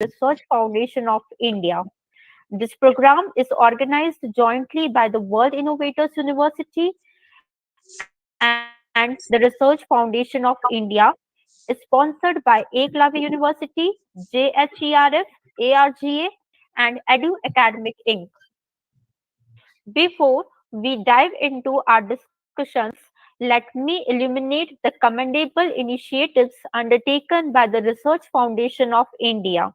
Research Foundation of India. This program is organized jointly by the World Innovators University and the Research Foundation of India, sponsored by Eklavya University, JHERF, ARGA, and Edu Academic Inc. Before we dive into our discussions, let me illuminate the commendable initiatives undertaken by the Research Foundation of India,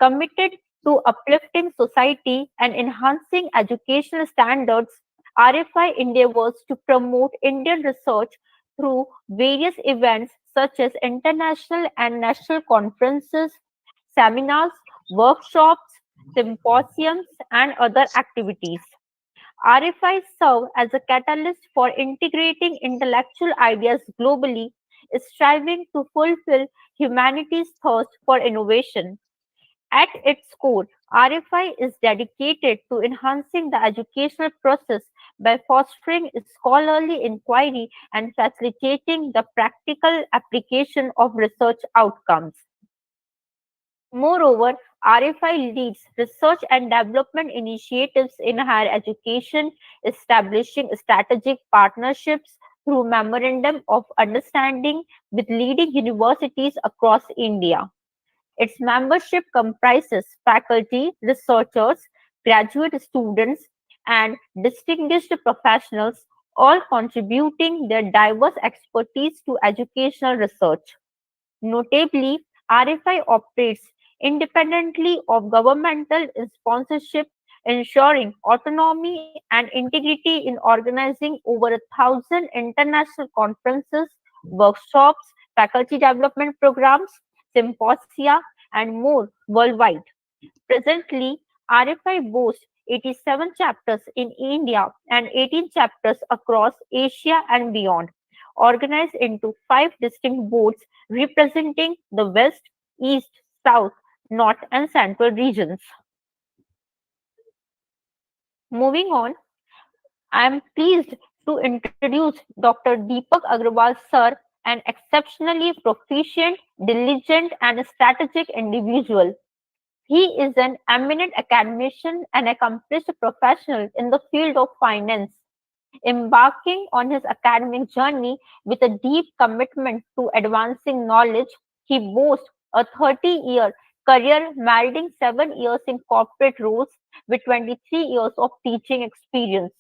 committed to uplifting society and enhancing educational standards. RFI endeavors to promote Indian research through various events such as international and national conferences, seminars, workshops, symposiums, and other activities. RFI serve as a catalyst for integrating intellectual ideas globally, striving to fulfill humanity's thirst for innovation. At its core, RFI is dedicated to enhancing the educational process by fostering scholarly inquiry and facilitating the practical application of research outcomes. Moreover, RFI leads research and development initiatives in higher education, establishing strategic partnerships through Memorandum of Understanding with leading universities across India. Its membership comprises faculty, researchers, graduate students, and distinguished professionals, all contributing their diverse expertise to educational research. Notably, RFI operates independently of governmental sponsorship, ensuring autonomy and integrity in organizing over 1,000 international conferences, workshops, faculty development programs, symposia, and more worldwide. Presently, RFI boasts 87 chapters in India and 18 chapters across Asia and beyond, organized into five distinct boards representing the West, East, South, North, and Central regions. Moving on, I am pleased to introduce Dr. Deepak Agrawal sir, an exceptionally proficient, diligent, and strategic individual. He is an eminent academician and accomplished professional in the field of finance, embarking on his academic journey with a deep commitment to advancing knowledge. He boasts a 30-year career melding 7 years in corporate roles with 23 years of teaching experience.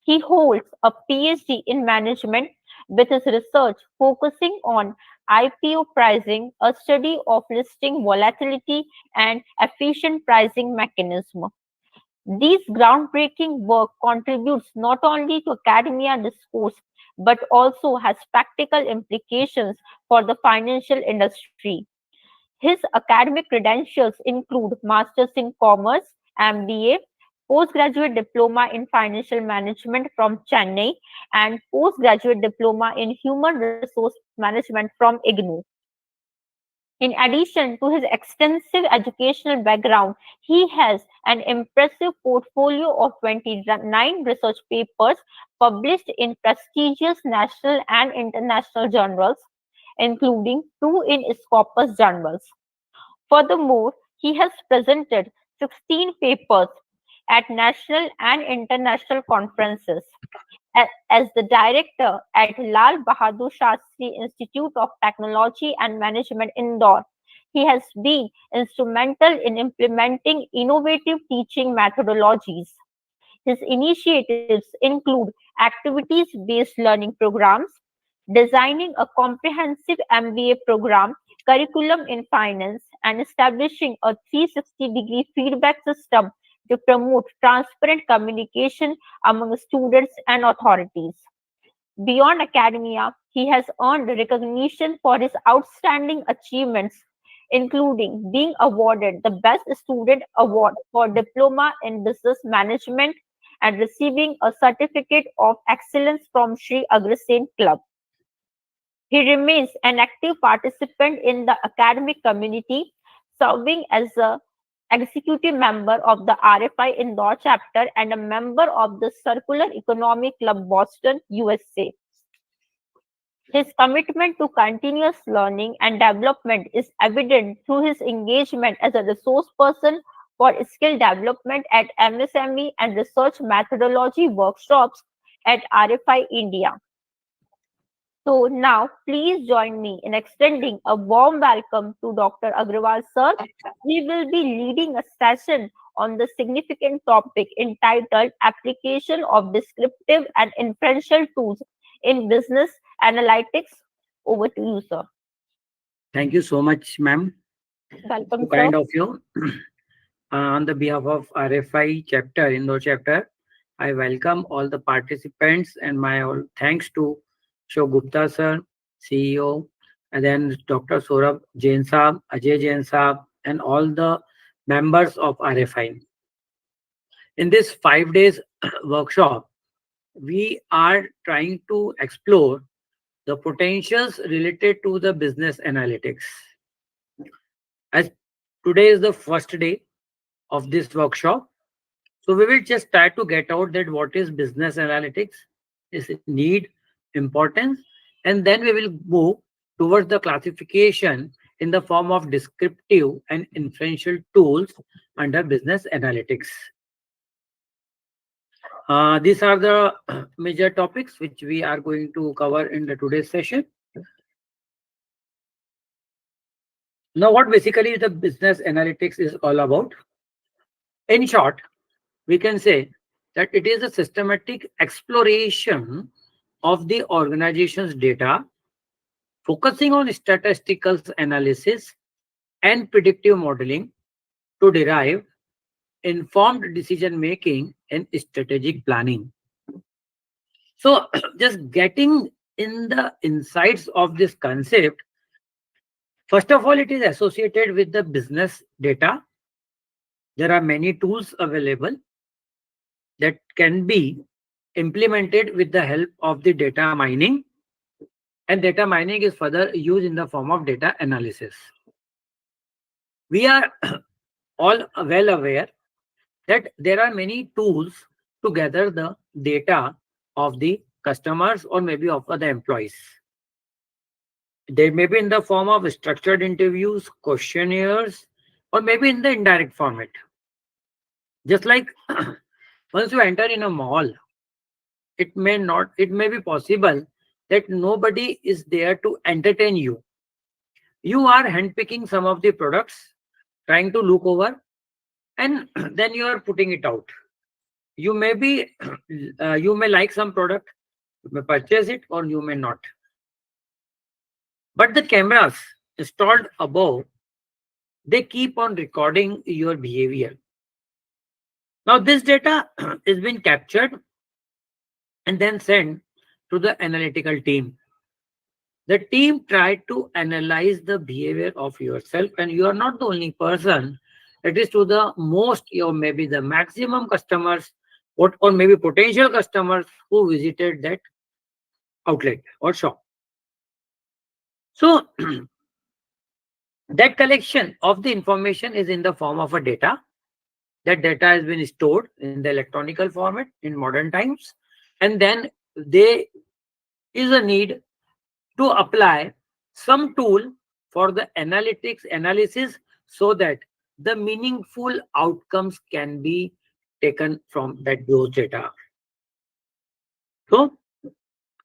He holds a PhD in management with his research focusing on IPO pricing, a study of listing volatility and efficient pricing mechanism. These groundbreaking work contributes not only to academia discourse but also has practical implications for the financial industry. His academic credentials include Masters in Commerce, MBA, postgraduate diploma in financial management from Chennai, and postgraduate diploma in human resource management from IGNOU. In addition to his extensive educational background, he has an impressive portfolio of 29 research papers published in prestigious national and international journals, including two in Scopus journals. Furthermore, he has presented 16 papers at national and international conferences. As the director at Lal Bahadur Shastri Institute of Technology and Management, Indore, he has been instrumental in implementing innovative teaching methodologies. His initiatives include activities based learning programs, designing a comprehensive MBA program, curriculum in finance, and establishing a 360-degree feedback system to promote transparent communication among students and authorities. Beyond academia, he has earned recognition for his outstanding achievements, including being awarded the Best Student Award for Diploma in Business Management and receiving a Certificate of Excellence from Sri Agrasen Club. He remains an active participant in the academic community, serving as a executive member of the RFI Indore chapter and a member of the Circular Economy Club Boston, USA. His commitment to continuous learning and development is evident through his engagement as a resource person for skill development at MSME and research methodology workshops at RFI India. So now please join me in extending a warm welcome to Dr. Agrawal sir. He will be leading a session on the significant topic entitled Application of Descriptive and Inferential Tools in Business Analytics. Over to you, sir. Thank you so much, ma'am. Welcome, So sir. kind of you. On the behalf of RFI chapter, Indore chapter, I welcome all the participants and my all thanks to Show Gupta sir, CEO, and then Dr. Saurabh Jain Saab, Ajay Jain Saab, and all the members of RFI. In this 5 days workshop, we are trying to explore the potentials related to the business analytics. As today is the first day of this workshop, so we will just try to get out that what is business analytics, its need, importance, and then we will move towards the classification in the form of descriptive and inferential tools under business analytics. These are the major topics which we are going to cover in the today's session. Now, what basically the business analytics is all about? In short, we can say that it is a systematic exploration of the organization's data, focusing on statistical analysis and predictive modeling to derive informed decision making and strategic planning. So, just getting in the insights of this concept, first of all, it is associated with the business data. There are many tools available that can be implemented with the help of the data mining, and data mining is further used in the form of data analysis. We are all well aware that there are many tools to gather the data of the customers or maybe of the employees. They may be in the form of structured interviews, questionnaires, or maybe in the indirect format. Just like once you enter in a mall, it may be possible that nobody is there to entertain you. You are handpicking some of the products, trying to look over, and then you are putting it out. You may be, you may like some product, you may purchase it, or you may not. But the cameras installed above, they keep on recording your behavior. Now, this data is being captured and then sent to the analytical team. The team tried to analyze the behavior of yourself, and you are not the only person. It is to the most or maybe the maximum customers or maybe potential customers who visited that outlet or shop. So that collection of the information is in the form of a data. That data has been stored in the electronical format in modern times, and then there is a need to apply some tool for the analytics analysis so that the meaningful outcomes can be taken from those data. So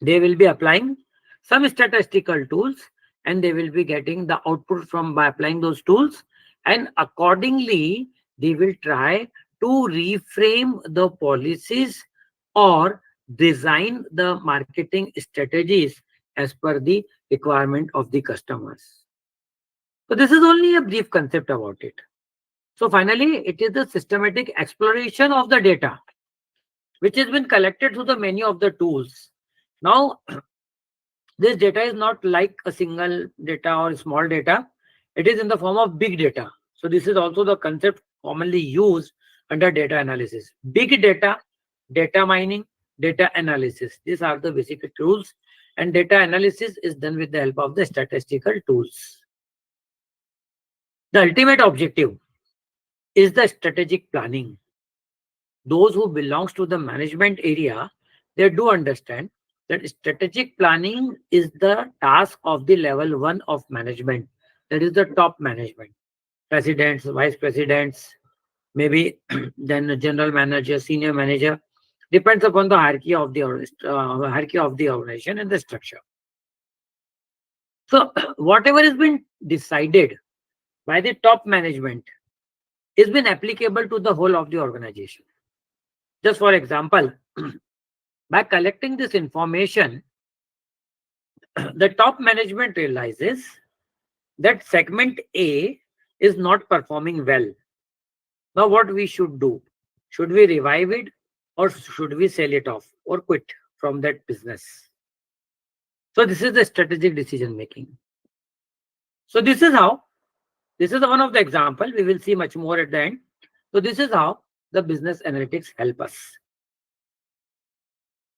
they will be applying some statistical tools and they will be getting the output from by applying those tools, and accordingly they will try to reframe the policies or design the marketing strategies as per the requirement of the customers. So this is only a brief concept about it. So finally, it is the systematic exploration of the data which has been collected through the many of the tools. Now, this data is not like a single data or small data. It is in the form of big data. So this is also the concept commonly used under data analysis. Big data, data mining, data analysis. These are the basic tools, and data analysis is done with the help of the statistical tools. The ultimate objective is the strategic planning. Those who belongs to the management area, they do understand that strategic planning is the task of the level one of management. That is the top management, presidents, vice presidents, maybe then a general manager, senior manager, depends upon the hierarchy of the organization and the structure. So whatever has been decided by the top management is been applicable to the whole of the organization. Just for example, by collecting this information, the top management realizes that segment A is not performing well. Now, what we should do? Should we revive it or should we sell it off or quit from that business? So, this is the strategic decision making. So, this is one of the example. We will see much more at the end. So, this is how the business analytics help us.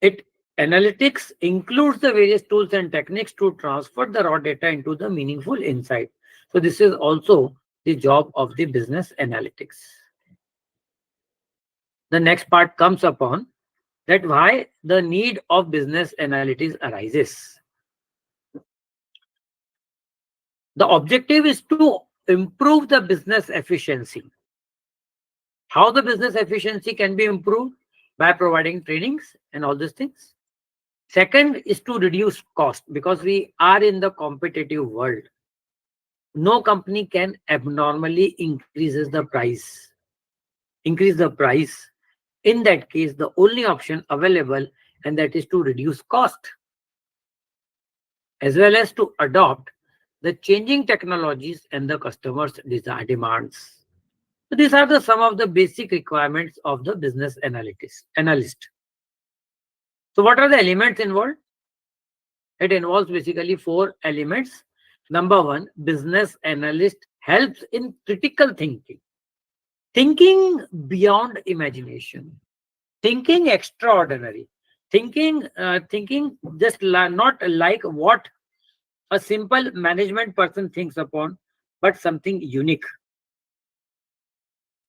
It analytics includes the various tools and techniques to transfer the raw data into the meaningful insight. So this is also the job of the business analytics. The next part comes upon that why the need of business analytics arises. The objective is to improve the business efficiency. How the business efficiency can be improved? By providing trainings and all these things. Second is to reduce cost because we are in the competitive world. No company can abnormally increase the price. In that case, the only option available and that is to reduce cost as well as to adopt the changing technologies and the customers' desire demands. So these are the some of the basic requirements of the business analyst. So what are the elements involved? It involves basically 4 elements. Number 1, business analyst helps in critical thinking. Thinking beyond imagination. Thinking extraordinary. Thinking just not like what a simple management person thinks upon, but something unique.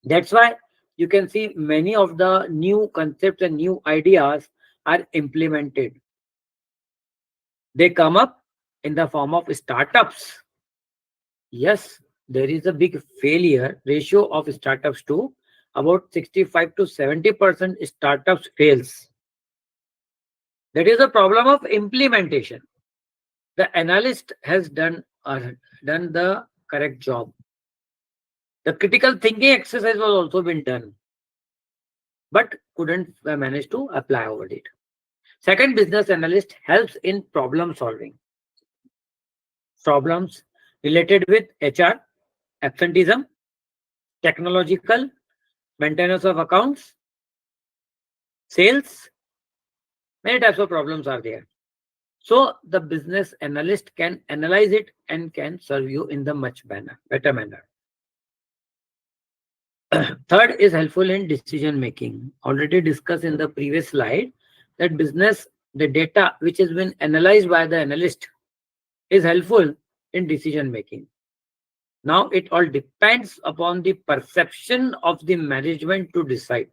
That's why you can see many of the new concepts and new ideas are implemented. They come up in the form of startups. Yes, there is a big failure ratio of startups too. About 65 to 70% startups fails. That is a problem of implementation. The analyst has done the correct job. The critical thinking exercise was also been done, but couldn't manage to apply over it. Second, business analyst helps in problem solving. Problems related with HR, absenteeism, technological, maintenance of accounts, sales, many types of problems are there. So the business analyst can analyze it and can serve you in the better manner. Third is helpful in decision making. Already discussed in the previous slide that the data which has been analyzed by the analyst is helpful in decision making. Now it all depends upon the perception of the management to decide.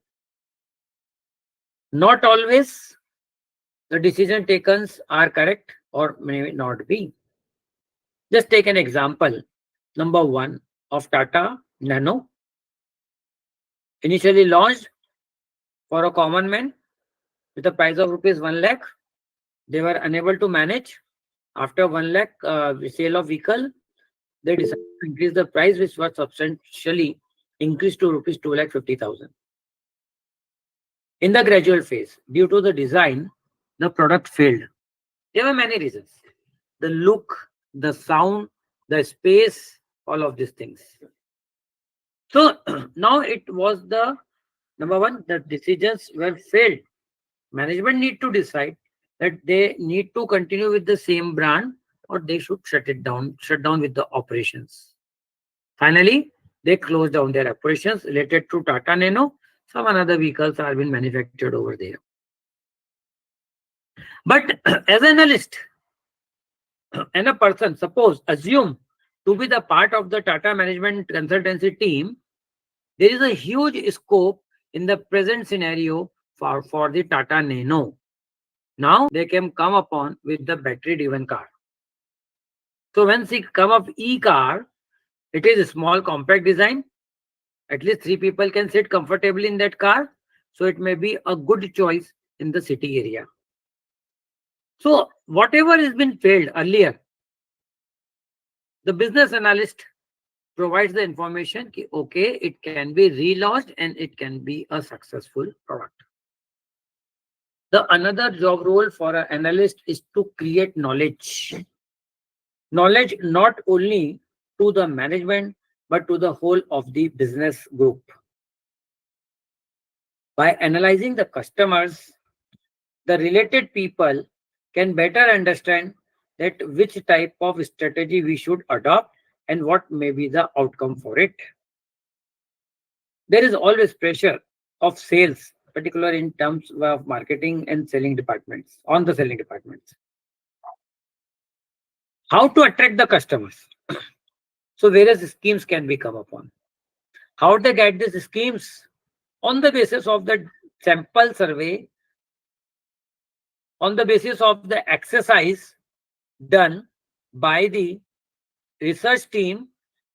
Not always the decision taken are correct or may not be. Just take an example. Number 1 of Tata Nano, initially launched for a common man with a price of rupees 1 lakh. They were unable to manage. After 1 lakh sale of vehicle, they decided to increase the price, which was substantially increased to rupees 2,50,000. In the gradual phase, due to the design, the product failed. There were many reasons. The look, the sound, the space, all of these things. So now it was the number 1, the decisions were failed. Management need to decide that they need to continue with the same brand or they should shut down with the operations. Finally, they closed down their operations related to Tata Nano. Some another vehicles are being manufactured over there. But as an analyst and a person, assume to be the part of the Tata management consultancy team, there is a huge scope in the present scenario for the Tata Nano. Now they can come upon with the battery-driven car. So when they come up e-car, it is a small compact design. At least three people can sit comfortably in that car. So it may be a good choice in the city area. So whatever has been failed earlier, the business analyst provides the information ki, okay, it can be relaunched and it can be a successful product. The another job role for an analyst is to create knowledge. Knowledge not only to the management but to the whole of the business group. By analyzing the customers, the related people can better understand that which type of strategy we should adopt and what may be the outcome for it. There is always pressure of sales, particularly in terms of marketing and selling departments, on the selling departments. How to attract the customers? So various schemes can be come upon. How they get these schemes? On the basis of the sample survey, on the basis of the exercise done by the research team,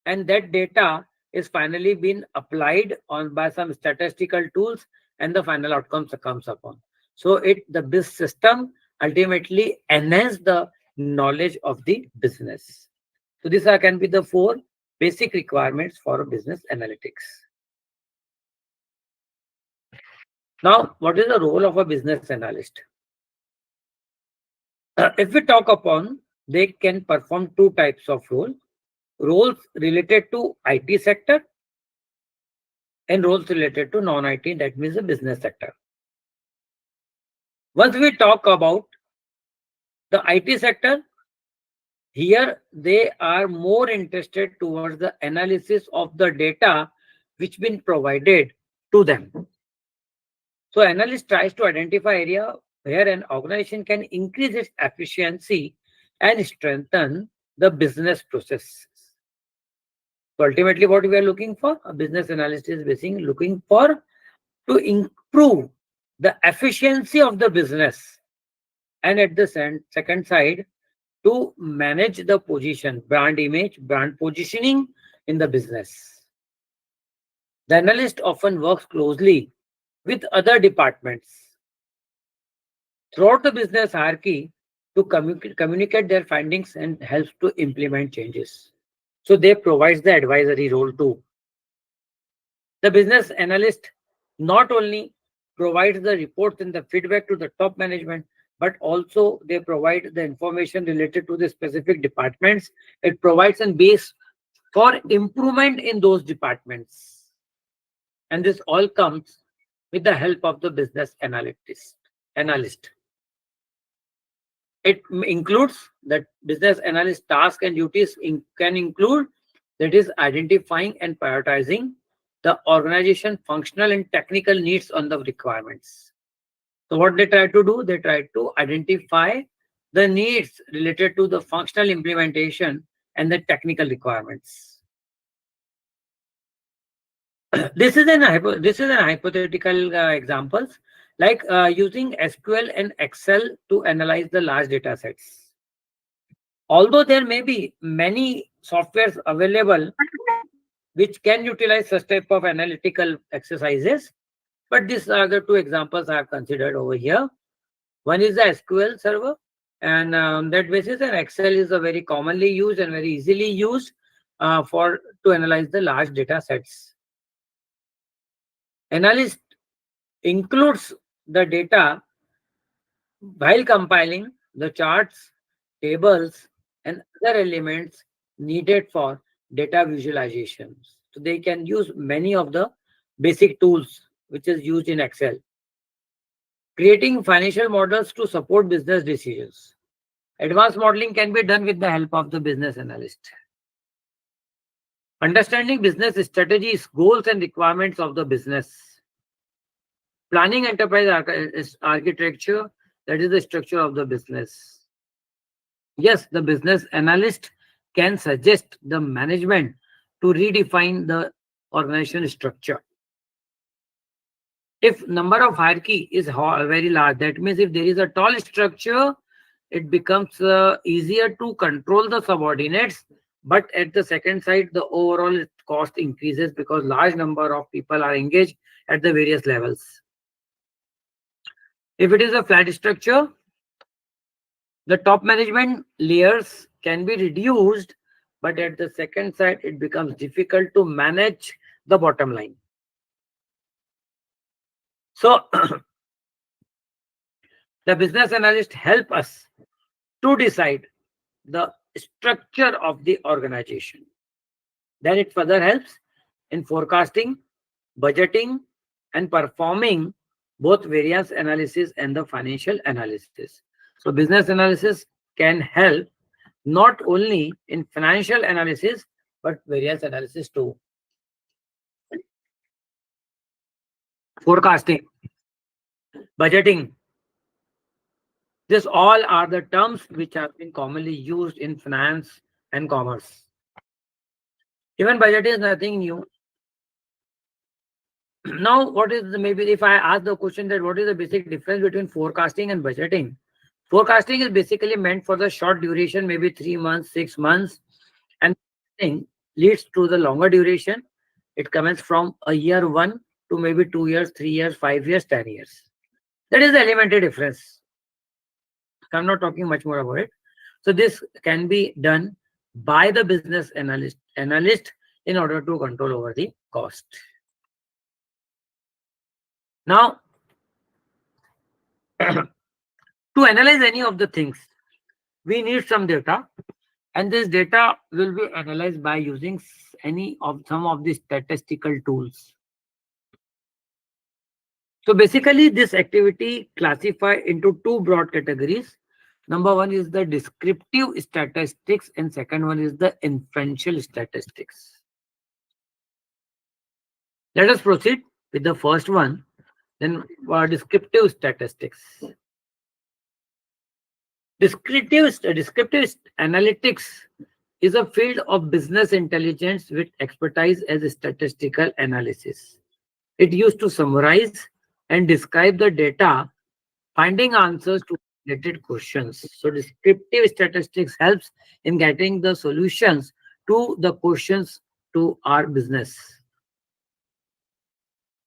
and that data is finally been applied on by some statistical tools, and the final outcomes comes upon. So the BIS system ultimately enhance the knowledge of the business. So these can be the four basic requirements for business analytics. Now, what is the role of a business analyst? If we talk upon, they can perform two types of roles related to IT sector and roles related to non-IT, that means the business sector. Once we talk about the IT sector, here they are more interested towards the analysis of the data which been provided to them. So analyst tries to identify area where an organization can increase its efficiency and strengthen the business process. So ultimately what we are looking for, a business analyst is basically looking for to improve the efficiency of the business, and at the second side to manage the position, brand image, brand positioning in the business. The analyst often works closely with other departments throughout the business hierarchy to communicate their findings and helps to implement changes. So they provide the advisory role too. The business analyst not only provides the reports and the feedback to the top management, but also they provide the information related to the specific departments. It provides a base for improvement in those departments. And this all comes with the help of the business analyst. It includes that business analyst task and duties can include, that is identifying and prioritizing the organization functional and technical needs on the requirements. So what they try to do, they try to identify the needs related to the functional implementation and the technical requirements. This is an hypothetical examples, like using SQL and Excel to analyze the large data sets. Although there may be many softwares available which can utilize such type of analytical exercises, but these are the two examples I have considered over here. One is the SQL server, and on that basis, an Excel is a very commonly used and very easily used to analyze the large data sets. Analyst includes the data while compiling the charts, tables, and other elements needed for data visualizations. So they can use many of the basic tools which is used in Excel. Creating financial models to support business decisions. Advanced modeling can be done with the help of the business analyst. Understanding business strategies, goals, and requirements of the business. Planning enterprise architecture, that is the structure of the business. Yes, the business analyst can suggest the management to redefine the organization structure. If number of hierarchy is very large, that means if there is a tall structure, it becomes easier to control the subordinates. But at the second side, the overall cost increases because large number of people are engaged at the various levels. If it is a flat structure, the top management layers can be reduced, but at the second side, it becomes difficult to manage the bottom line. So the business analyst help us to decide the structure of the organization. Then it further helps in forecasting, budgeting, and performing both variance analysis and the financial analysis. So business analysis can help not only in financial analysis, but variance analysis too. Forecasting, budgeting, these all are the terms which have been commonly used in finance and commerce. Even budgeting is nothing new. Now, what is maybe if I ask the question that what is the basic difference between forecasting and budgeting? Forecasting is basically meant for the short duration, maybe 3 months, 6 months, and budgeting leads to the longer duration. It commences from a year one to maybe 2 years, 3 years, 5 years, 10 years. That is the elementary difference. I'm not talking much more about it. So this can be done by the business analyst in order to control over the cost. Now, to analyze any of the things, we need some data, and this data will be analyzed by using some of the statistical tools. So basically, this activity classified into two broad categories. Number one is the descriptive statistics, and second one is the inferential statistics. Let us proceed with the first one, then descriptive statistics. Descriptive analytics is a field of business intelligence with expertise as statistical analysis. It used to summarize and describe the data, finding answers to related questions. So descriptive statistics helps in getting the solutions to the questions to our business.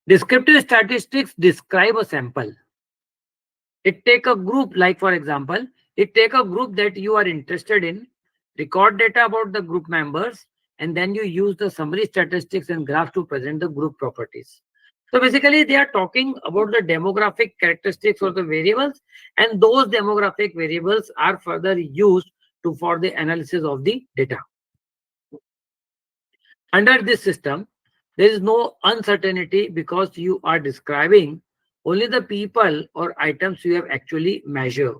Descriptive statistics describe a sample. It take a group, like for example, it take a group that you are interested in, record data about the group members, and then you use the summary statistics and graph to present the group properties. So basically, they are talking about the demographic characteristics of the variables, and those demographic variables are further used for the analysis of the data. Under this system, there is no uncertainty because you are describing only the people or items you have actually measured.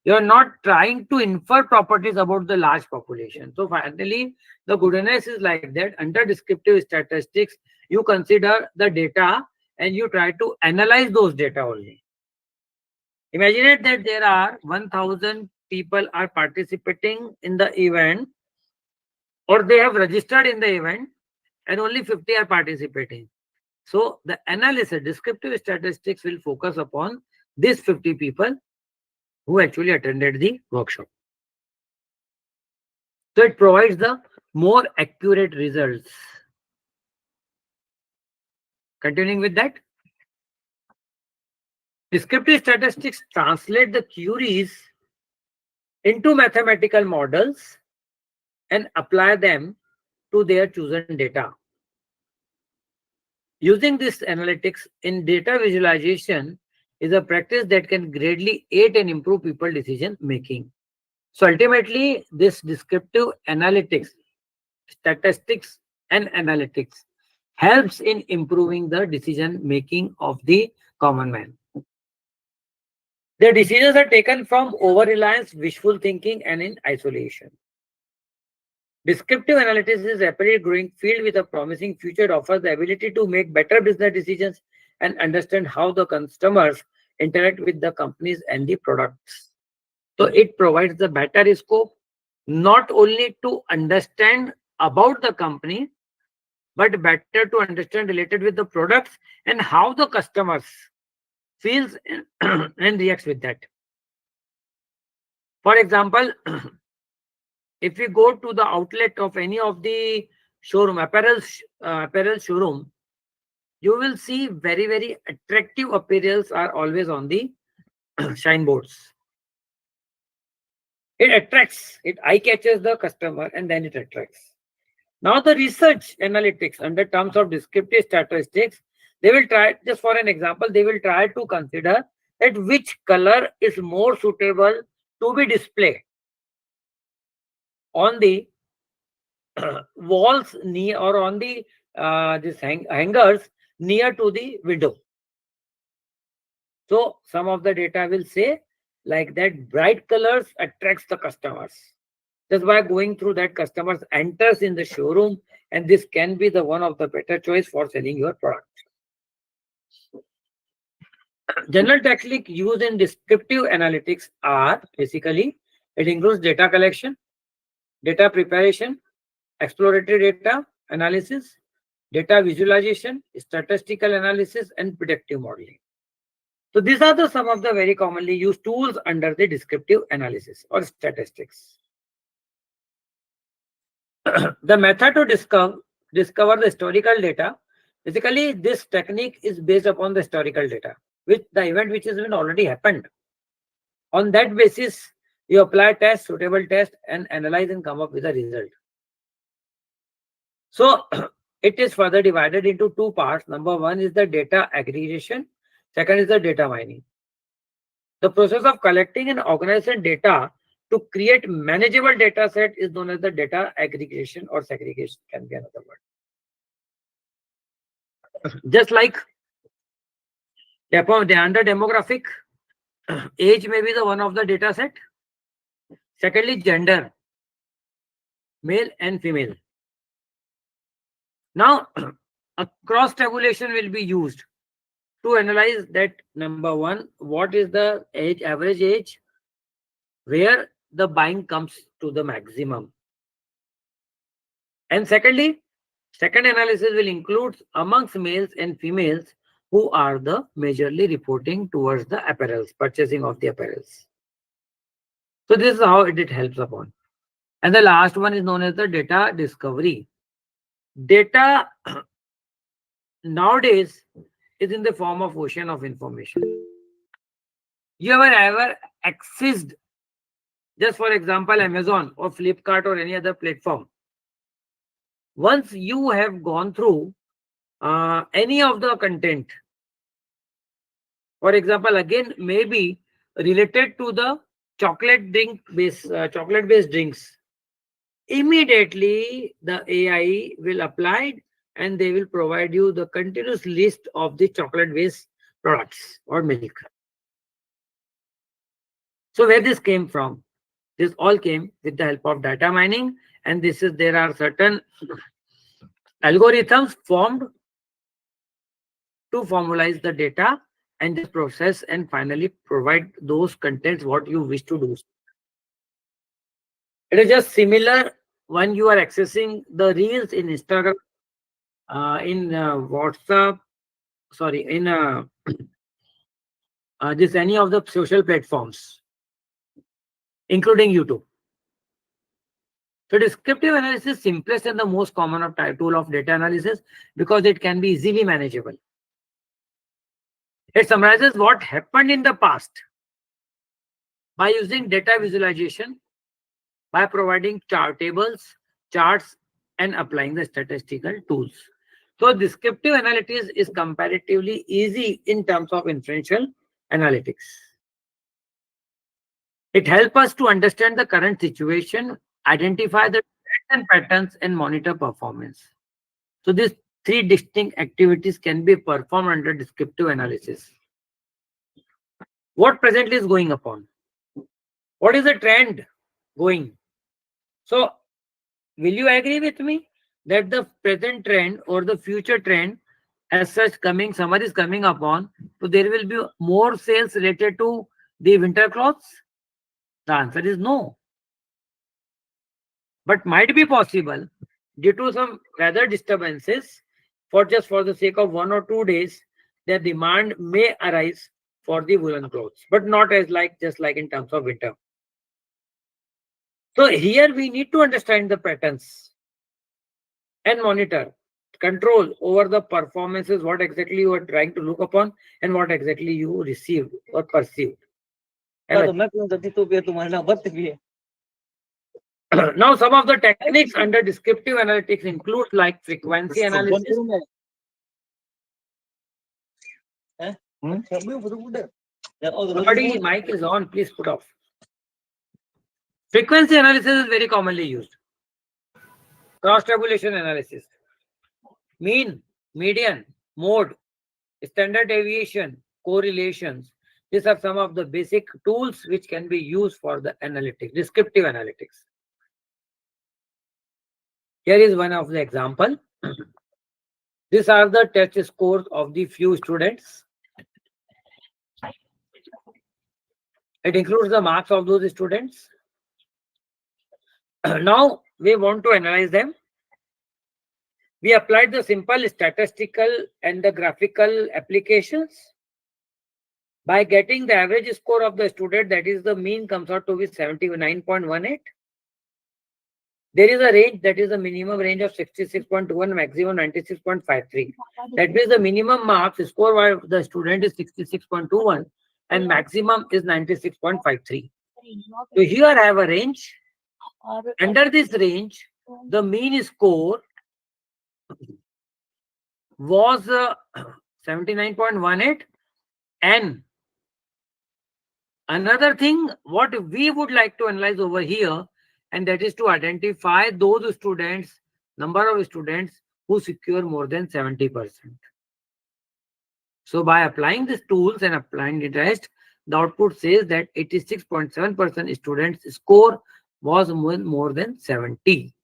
You are not trying to infer properties about the large population. So finally, the goodness is like that. Under descriptive statistics, you consider the data and you try to analyze those data only. Imagine it that there are 1,000 people are participating in the event, or they have registered in the event, and only 50 are participating. So the analysis, descriptive statistics will focus upon these 50 people who actually attended the workshop. So it provides the more accurate results. Continuing with that, descriptive statistics translate the queries into mathematical models and apply them to their chosen data. Using this analytics in data visualization is a practice that can greatly aid and improve people decision making. So ultimately, this descriptive analytics, statistics and analytics helps in improving the decision making of the common man. The decisions are taken from over-reliance, wishful thinking, and in isolation. Descriptive analytics is a rapidly growing field with a promising future. It offers the ability to make better business decisions and understand how the customers interact with the companies and the products. So it provides the better scope, not only to understand about the company, but better to understand related with the products and how the customers feels and reacts with that. For example, if we go to the outlet of any of the showroom, apparel showroom, you will see very attractive apparels are always on the shine boards. It attracts, it eye catches the customer and then it attracts. Now the research analytics under terms of descriptive statistics, they will try, just for an example, they will try to consider that which color is more suitable to be displayed on the walls near or on the hangers near to the window. So some of the data will say like that bright colors attracts the customers. Just by going through that, customers enters in the showroom, and this can be the one of the better choice for selling your product. General technique used in descriptive analytics are basically, it includes data collection, data preparation, exploratory data analysis, data visualization, statistical analysis, and predictive modeling. So these are the some of the very commonly used tools under the descriptive analysis or statistics. The method to discover the historical data, basically this technique is based upon the historical data, which the event which has been already happened. On that basis, you apply test, suitable test, and analyze and come up with a result. So it is further divided into two parts. Number one is the data aggregation. Second is the data mining. The process of collecting and organizing data to create manageable data set is known as the data aggregation or segregation, can be another word. Just like under demographic, age may be the one of the data set. Secondly, gender, male and female. Now, a cross tabulation will be used to analyze that. Number one, what is the age, average age, where the buying comes to the maximum. And secondly, second analysis will include amongst males and females who are the majorly reporting towards the apparels, purchasing of the apparels. So this is how it helps upon. And the last one is known as the data discovery. Data nowadays is in the form of ocean of information. You ever accessed, just for example, Amazon or Flipkart or any other platform? Once you have gone through any of the content, for example, again, maybe related to the chocolate based drinks, immediately the AI will apply and they will provide you the continuous list of the chocolate based products or milk. So where this came from? This all came with the help of data mining, and there are certain algorithms formed to formalize the data and just process and finally provide those contents what you wish to do. It is just similar when you are accessing the reels in Instagram, in WhatsApp, in this any of the social platforms, including YouTube. So descriptive analysis is simplest and the most common tool of data analysis because it can be easily manageable. It summarizes what happened in the past by using data visualization, by providing tables, charts, and applying the statistical tools. So descriptive analytics is comparatively easy in terms of inferential analytics. It helps us to understand the current situation, identify the trends and patterns, and monitor performance. So these three distinct activities can be performed under descriptive analysis. What presently is going upon? What is the trend going? So will you agree with me that the present trend or the future trend as such summer is coming upon, so there will be more sales related to the winter clothes? The answer is no. But might be possible due to some weather disturbances, for just for the sake of 1 or 2 days, the demand may arise for the woolen clothes, but not as like just like in terms of winter. So here we need to understand the patterns and monitor, control over the performances, what exactly you are trying to look upon and what exactly you received or perceived. Now, some of the techniques under descriptive analytics include like frequency analysis. Somebody mic is on, please put off. Frequency analysis is very commonly used. Cross tabulation analysis, mean, median, mode, standard deviation, correlations. These are some of the basic tools which can be used for the analytics, descriptive analytics. Here is one of the example. These are the test scores of the few students. It includes the marks of those students. Now we want to analyze them. We applied the simple statistical and the graphical applications. By getting the average score of the student, that is the mean, comes out to be 79.18. There is a range, that is the minimum range of 66.21, maximum 96.53. That means the minimum marks score by the student is 66.21 and maximum is 96.53. So here I have a range. Under this range, the mean score was 79.18. And another thing, what we would like to analyze over here, and that is to identify those students, number of students who secure more than 70%. So by applying these tools and applying the test, the output says that 86.7% students score was more than 70.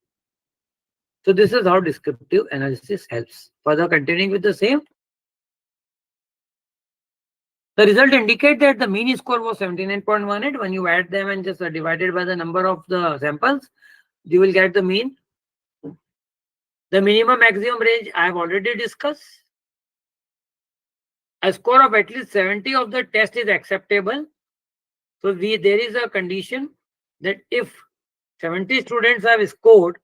So this is how descriptive analysis helps. Further continuing with the same. The result indicate that the mean score was 79.18. When you add them and just divided by the number of the samples, you will get the mean. The minimum maximum range I have already discussed. A score of at least 70 of the test is acceptable. So there is a condition that if 70 students have scored,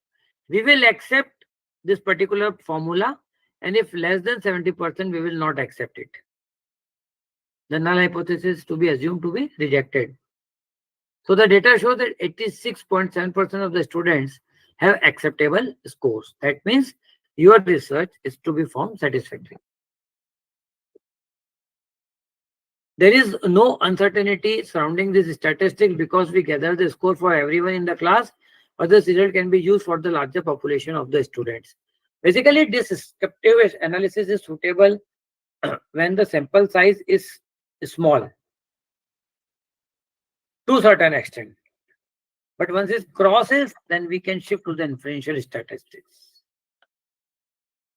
we will accept this particular formula, and if less than 70%, we will not accept it. The null hypothesis to be assumed to be rejected. So the data shows that 86.7% of the students have acceptable scores. That means your research is to be found satisfactory. There is no uncertainty surrounding this statistics because we gather the score for everyone in the class, but this result can be used for the larger population of the students. Basically, this descriptive analysis is suitable when the sample size is small to a certain extent. But once it crosses, then we can shift to the inferential statistics.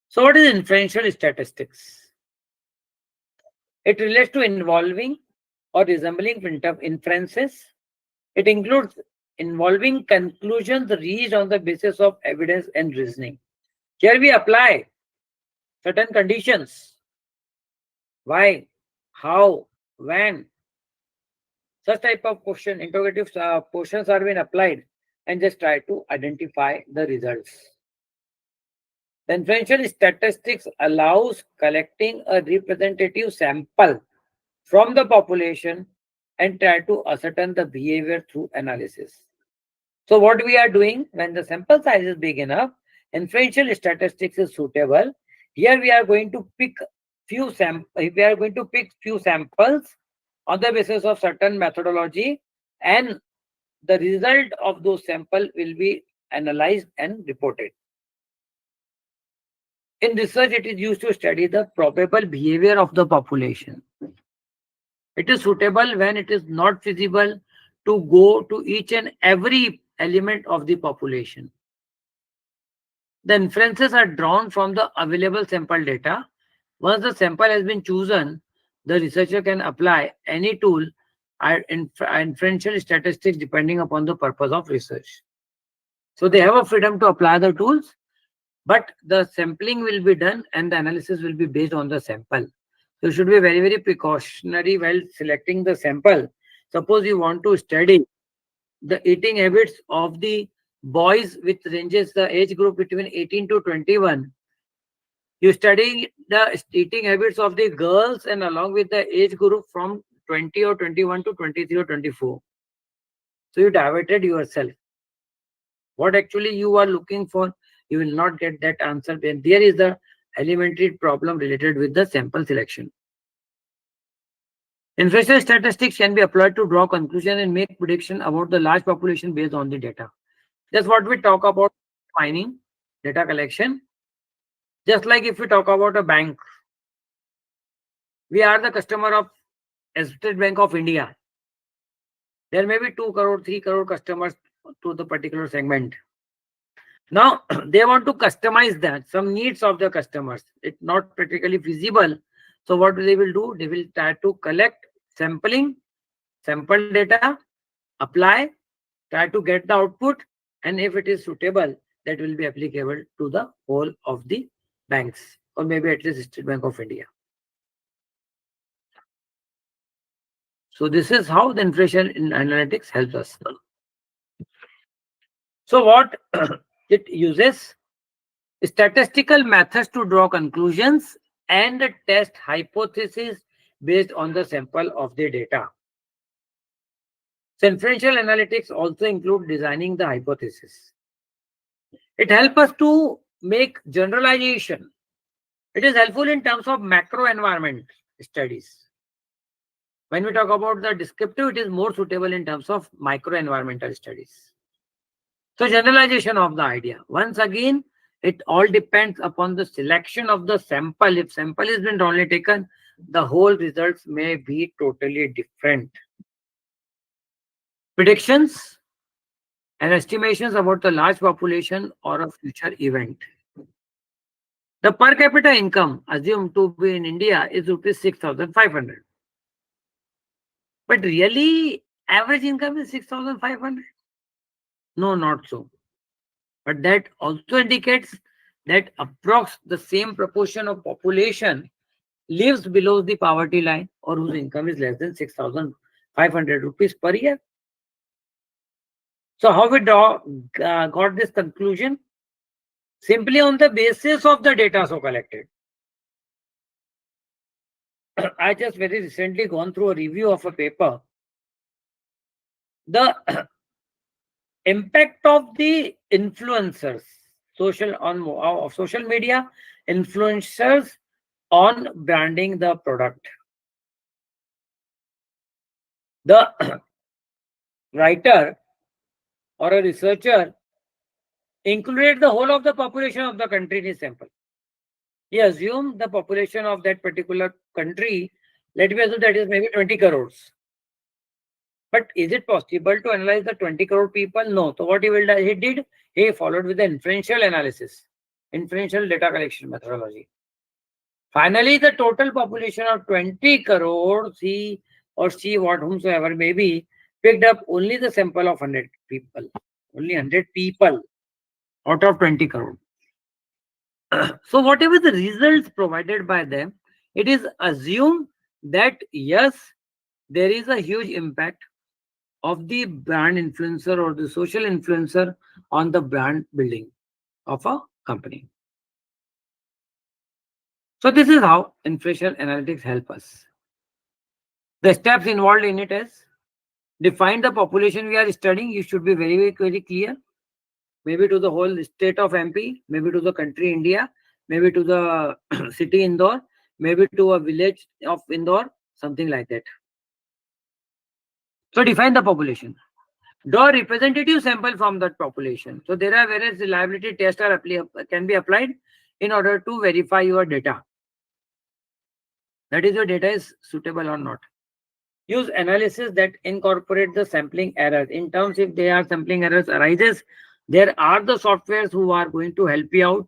So what is inferential statistics? It relates to involving or resembling inferences. It includes involving conclusions reached on the basis of evidence and reasoning. Here we apply certain conditions. Why, how, when. Such type of question, interrogative questions are being applied and just try to identify the results. The inferential statistics allows collecting a representative sample from the population and try to ascertain the behavior through analysis. So what we are doing when the sample size is big enough, inferential statistics is suitable. Here we are going to pick few samples on the basis of certain methodology, and the result of those samples will be analyzed and reported. In research, it is used to study the probable behavior of the population. It is suitable when it is not feasible to go to each and every element of the population. The inferences are drawn from the available sample data. Once the sample has been chosen, the researcher can apply any tool inferential statistics depending upon the purpose of research. So they have a freedom to apply the tools but the sampling will be done and the analysis will be based on the sample. So you should be very, very precautionary while selecting the sample. Suppose you want to study the eating habits of the boys with ranges the age group between 18 to 21. You study the eating habits of the girls and along with the age group from 20 or 21 to 23 or 24. So you diverted yourself. What actually you are looking for, you will not get that answer. Then there is the elementary problem related with the sample selection. Inferential statistics can be applied to draw conclusions and make prediction about the large population based on the data. That's what we talk about mining, data collection. Just like if we talk about a bank, we are the customer of State Bank of India. There may be 2 crore, 3 crore customers to the particular segment. Now they want to customize that, some needs of the customers. It's not practically feasible. So what they will do? They will try to collect sampling, sample data, apply, try to get the output, and if it is suitable, that will be applicable to the whole of the banks, or maybe at least State Bank of India. So this is how the inflation in analytics helps us. So what it uses statistical methods to draw conclusions and test hypotheses based on the sample of the data. So inferential analytics also include designing the hypothesis. It helps us to make generalization. It is helpful in terms of macro environment studies. When we talk about the descriptive, it is more suitable in terms of micro environmental studies. So generalization of the idea. Once again, it all depends upon the selection of the sample. If sample has been only taken, the whole results may be totally different. Predictions and estimations about the large population or a future event. The per capita income assumed to be in India is rupees 6,500. But really, average income is 6,500? No, not so. But that also indicates that approx the same proportion of population lives below the poverty line or whose income is less than 6,500 rupees per year. So how we got this conclusion? Simply on the basis of the data so collected. I just very recently gone through a review of a paper. The impact of the influencers, of social media influencers on branding the product. The writer or a researcher included the whole of the population of the country in his sample. He assumed the population of that particular country, let me assume that is maybe 20 crores. But is it possible to analyze the 20 crore people? No. So what he did, he followed with the inferential analysis, inferential data collection methodology. Finally, the total population of 20 crores, he or she, whomsoever may be, picked up only the sample of 100 people. Only 100 people out of 20 crore. So whatever the results provided by them, it is assumed that yes, there is a huge impact of the brand influencer or the social influencer on the brand building of a company. So this is how inferential analytics help us. The steps involved in it is define the population we are studying. You should be very, very, very clear. Maybe to the whole state of MP, maybe to the country India, maybe to the city Indore, maybe to a village of Indore, something like that. So define the population. Draw a representative sample from that population. So there are various reliability tests can be applied in order to verify your data. That is, your data is suitable or not. Use analysis that incorporate the sampling errors. In terms, if there are sampling errors arises, there are the softwares who are going to help you out.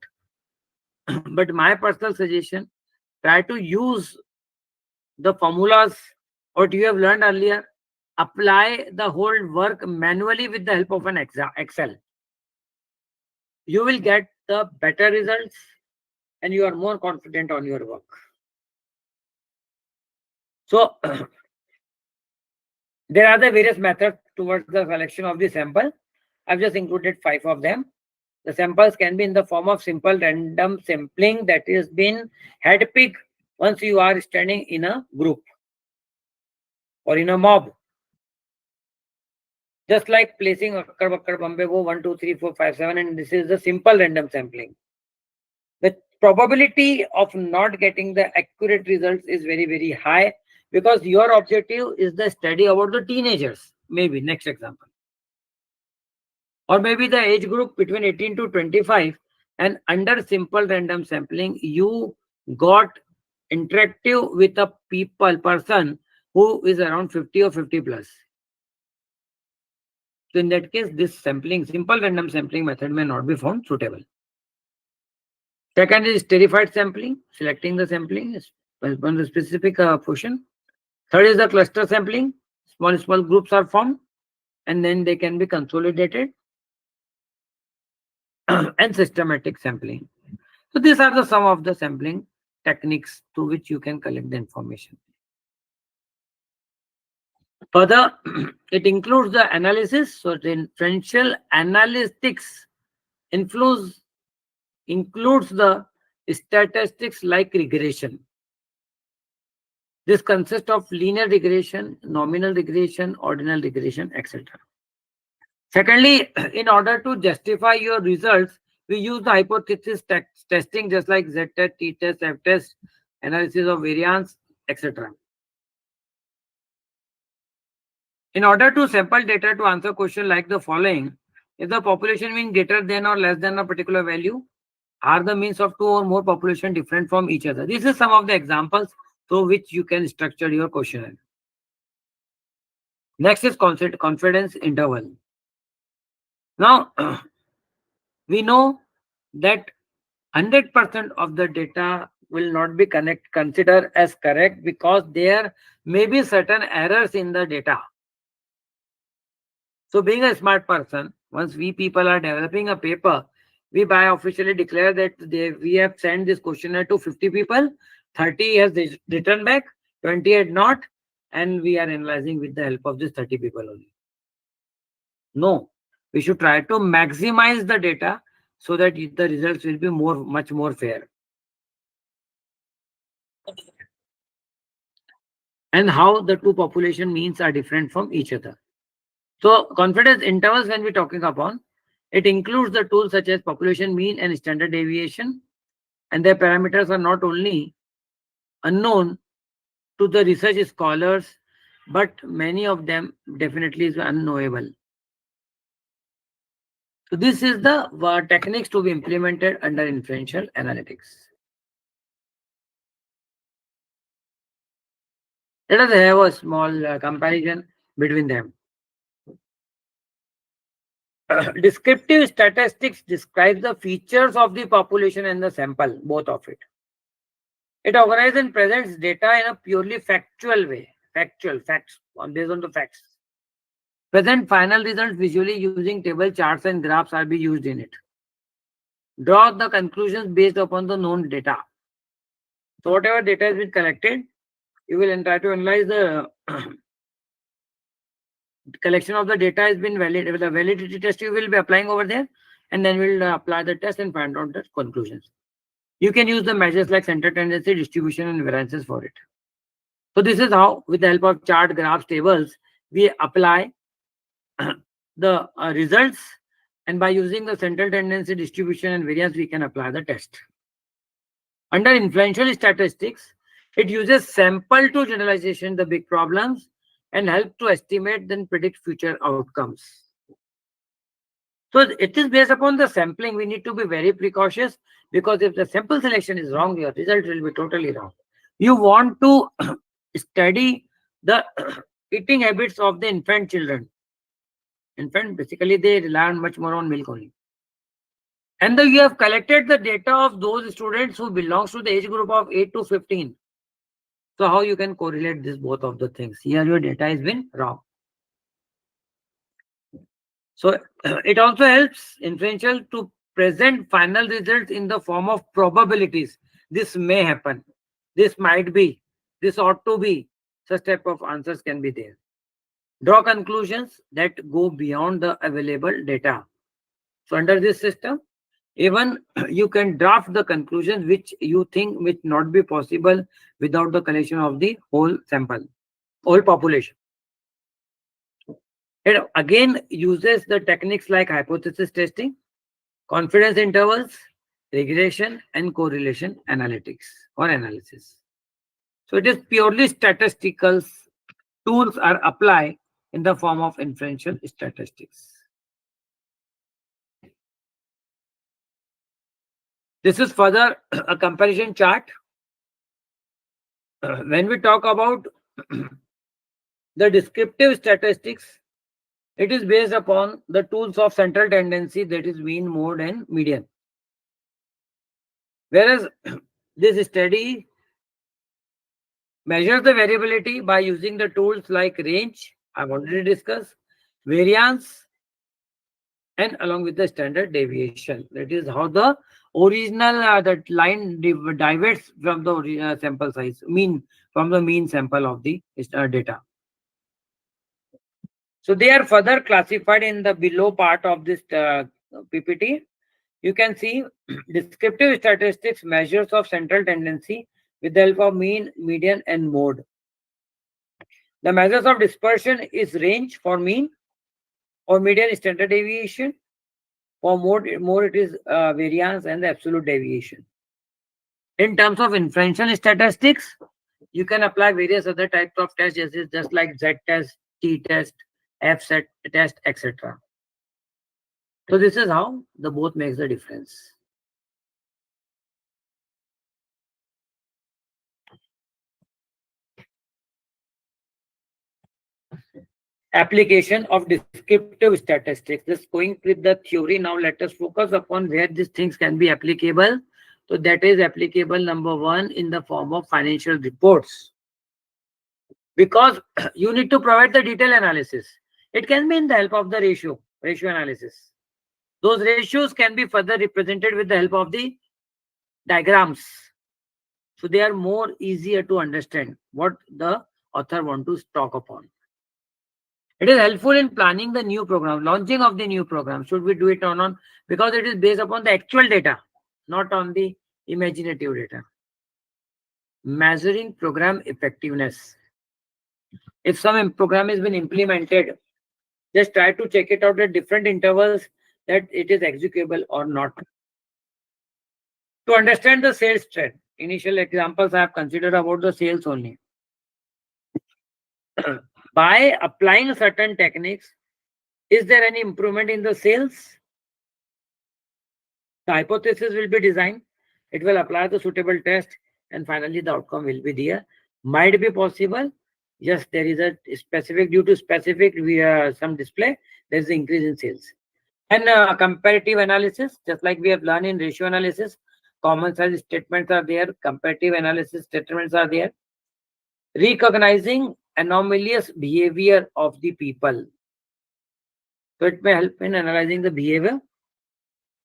But my personal suggestion, try to use the formulas what you have learned earlier. Apply the whole work manually with the help of an Excel. You will get the better results and you are more confident on your work. So there are the various methods towards the selection of the sample. I've just included 5 of them. The samples can be in the form of simple random sampling that is been head pick once you are standing in a group or in a mob. Just like placing akkad bakkad Bombay go 1, 2, 3, 4, 5, 7, and this is the simple random sampling. The probability of not getting the accurate results is very, very high because your objective is the study about the teenagers. Maybe next example. Or maybe the age group between 18 to 25, and under simple random sampling, you got interactive with a person who is around 50 or 50 plus. So in that case, this sampling, simple random sampling method may not be found suitable. Second is terrified sampling, selecting the sampling on the specific portion. Third is the cluster sampling. Small groups are formed and then they can be consolidated. And systematic sampling. So these are the some of the sampling techniques through which you can collect the information. Further, it includes the analysis. So the inferential analytics includes the statistics like regression. This consists of linear regression, nominal regression, ordinal regression, etc. Secondly, in order to justify your results, we use the hypothesis testing just like Z-test, T-test, F-test, analysis of variance, etc. In order to sample data to answer question like the following, if the population mean greater than or less than a particular value, are the means of two or more population different from each other? This is some of the examples through which you can structure your questionnaire. Next is confidence interval. Now, we know that 100% of the data will not be considered as correct because there may be certain errors in the data. So being a smart person, once we people are developing a paper, we by officially declare that we have sent this questionnaire to 50 people, 30 has written back, 20 had not, and we are analyzing with the help of these 30 people only. No, we should try to maximize the data so that the results will be much more fair. And how the two population means are different from each other. So confidence intervals, when we're talking upon, it includes the tools such as population mean and standard deviation, and their parameters are not only unknown to the research scholars, but many of them definitely is unknowable. So this is the techniques to be implemented under inferential analytics. Let us have a small comparison between them. Descriptive statistics describes the features of the population and the sample, both of it. It organizes and presents data in a purely factual way, facts, based on the facts. Present final results visually using table, charts, and graphs are be used in it. Draw the conclusions based upon the known data. So whatever data has been collected, you will try to analyze the collection of the data has been valid. The validity test you will be applying over there, and then we'll apply the test and find out the conclusions. You can use the measures like center tendency, distribution, and variances for it. So this is how, with the help of chart, graphs, tables, we apply the results, and by using the central tendency, distribution, and variance, we can apply the test. Under inferential statistics, it uses sample to generalization the big problems and help to estimate then predict future outcomes. So it is based upon the sampling. We need to be very precautious because if the sample selection is wrong, your result will be totally wrong. You want to study the eating habits of the infant children. Infant, basically, they rely much more on milk only. And you have collected the data of those students who belongs to the age group of 8 to 15. So how you can correlate this both of the things? Here your data has been wrong. So it also helps inferential to present final results in the form of probabilities. This may happen. This might be. This ought to be. Such type of answers can be there. Draw conclusions that go beyond the available data. So under this system, even you can draft the conclusions which you think which not be possible without the collection of the whole sample, whole population. It again uses the techniques like hypothesis testing, confidence intervals, regression, and correlation analytics or analysis. So it is purely statistical tools are applied in the form of inferential statistics. This is further a comparison chart. When we talk about the descriptive statistics, it is based upon the tools of central tendency, that is mean, mode, and median. Whereas this study measures the variability by using the tools like range, I've already discussed, variance, and along with the standard deviation. That is how the original that line diverges from the sample size, mean from the mean sample of the data. So they are further classified in the below part of this PPT. You can see descriptive statistics measures of central tendency with the help of mean, median, and mode. The measures of dispersion is range for mean, or median standard deviation. For mode it is variance and the absolute deviation. In terms of inferential statistics, you can apply various other types of tests, just like Z test, T test, F set test, etc. So this is how the both makes the difference. Application of descriptive statistics. Just going with the theory, now let us focus upon where these things can be applicable. So that is applicable, number one, in the form of financial reports. Because you need to provide the detailed analysis. It can be in the help of the ratio analysis. Those ratios can be further represented with the help of the diagrams. So they are more easier to understand what the author want to talk upon. It is helpful in planning the new program, launching of the new program. Should we do it or not? Because it is based upon the actual data, not on the imaginative data. Measuring program effectiveness. If some program has been implemented, just try to check it out at different intervals that it is executable or not. To understand the sales trend, initial examples I have considered about the sales only. By applying certain techniques, is there any improvement in the sales? The hypothesis will be designed. It will apply the suitable test, and finally the outcome will be there. Might be possible. Yes, there is a specific, due to specific some display, there is an increase in sales. And comparative analysis, just like we have learned in ratio analysis, common size statements are there, comparative analysis statements are there. Recognizing anomalous behavior of the people. So it may help in analyzing the behavior.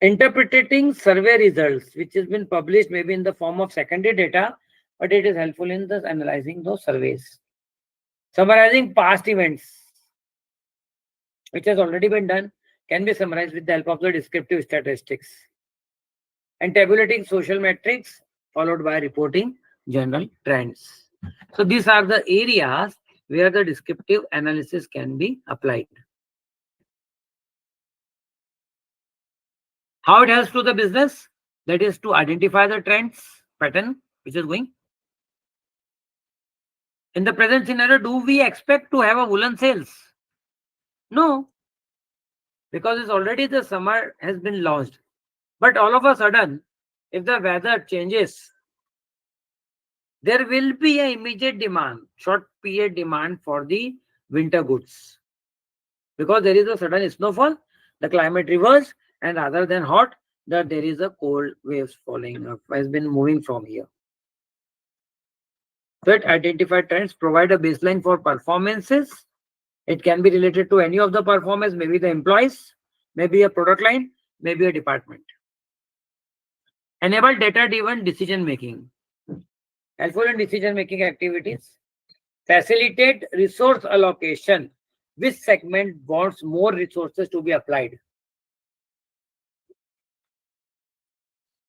Interpreting survey results, which has been published maybe in the form of secondary data, but it is helpful in this analyzing those surveys. Summarizing past events, which has already been done, can be summarized with the help of the descriptive statistics. And tabulating social metrics, followed by reporting general trends. So these are the areas where the descriptive analysis can be applied. How it helps to the business? That is to identify the trends, pattern, which is going. In the present scenario, do we expect to have a woolen sales? No, because it's already the summer has been launched. But all of a sudden, if the weather changes, there will be an immediate demand, short period demand for the winter goods. Because there is a sudden snowfall, the climate reverse, and rather than hot, that there is a cold waves falling up, has been moving from here. That identified trends provide a baseline for performances. It can be related to any of the performance, maybe the employees, maybe a product line, maybe a department. Enable data-driven decision making. Helpful in decision making activities. Facilitate resource allocation. Which segment wants more resources to be applied?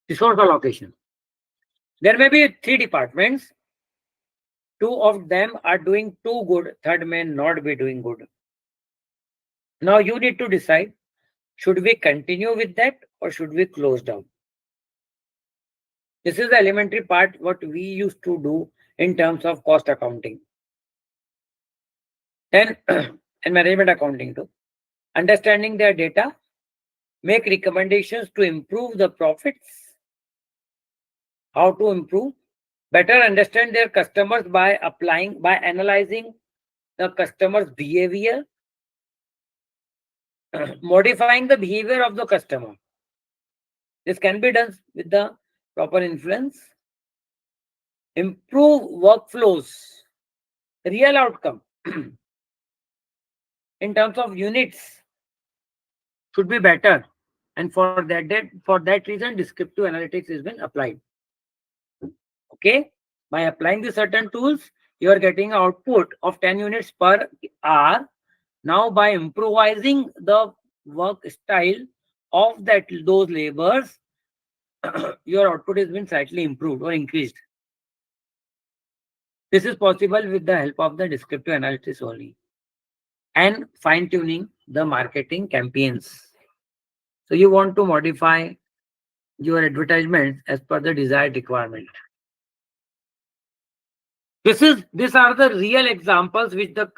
Resource allocation. There may be three departments. Two of them are doing too good. Third may not be doing good. Now you need to decide, should we continue with that or should we close down? This is the elementary part what we used to do in terms of cost accounting. Then and management accounting too. Understanding their data, make recommendations to improve the profits. How to improve? Better understand their customers by analyzing the customer's behavior, modifying the behavior of the customer. This can be done with the proper influence. Improve workflows, real outcome in terms of units should be better, and for that reason descriptive analytics has been applied. Okay, by applying the certain tools, you are getting output of 10 units per hour. Now by improvising the work style of those labors, your output has been slightly improved or increased. This is possible with the help of the descriptive analytics only, and fine-tuning the marketing campaigns. So you want to modify your advertisements as per the desired requirement. These are the real examples which the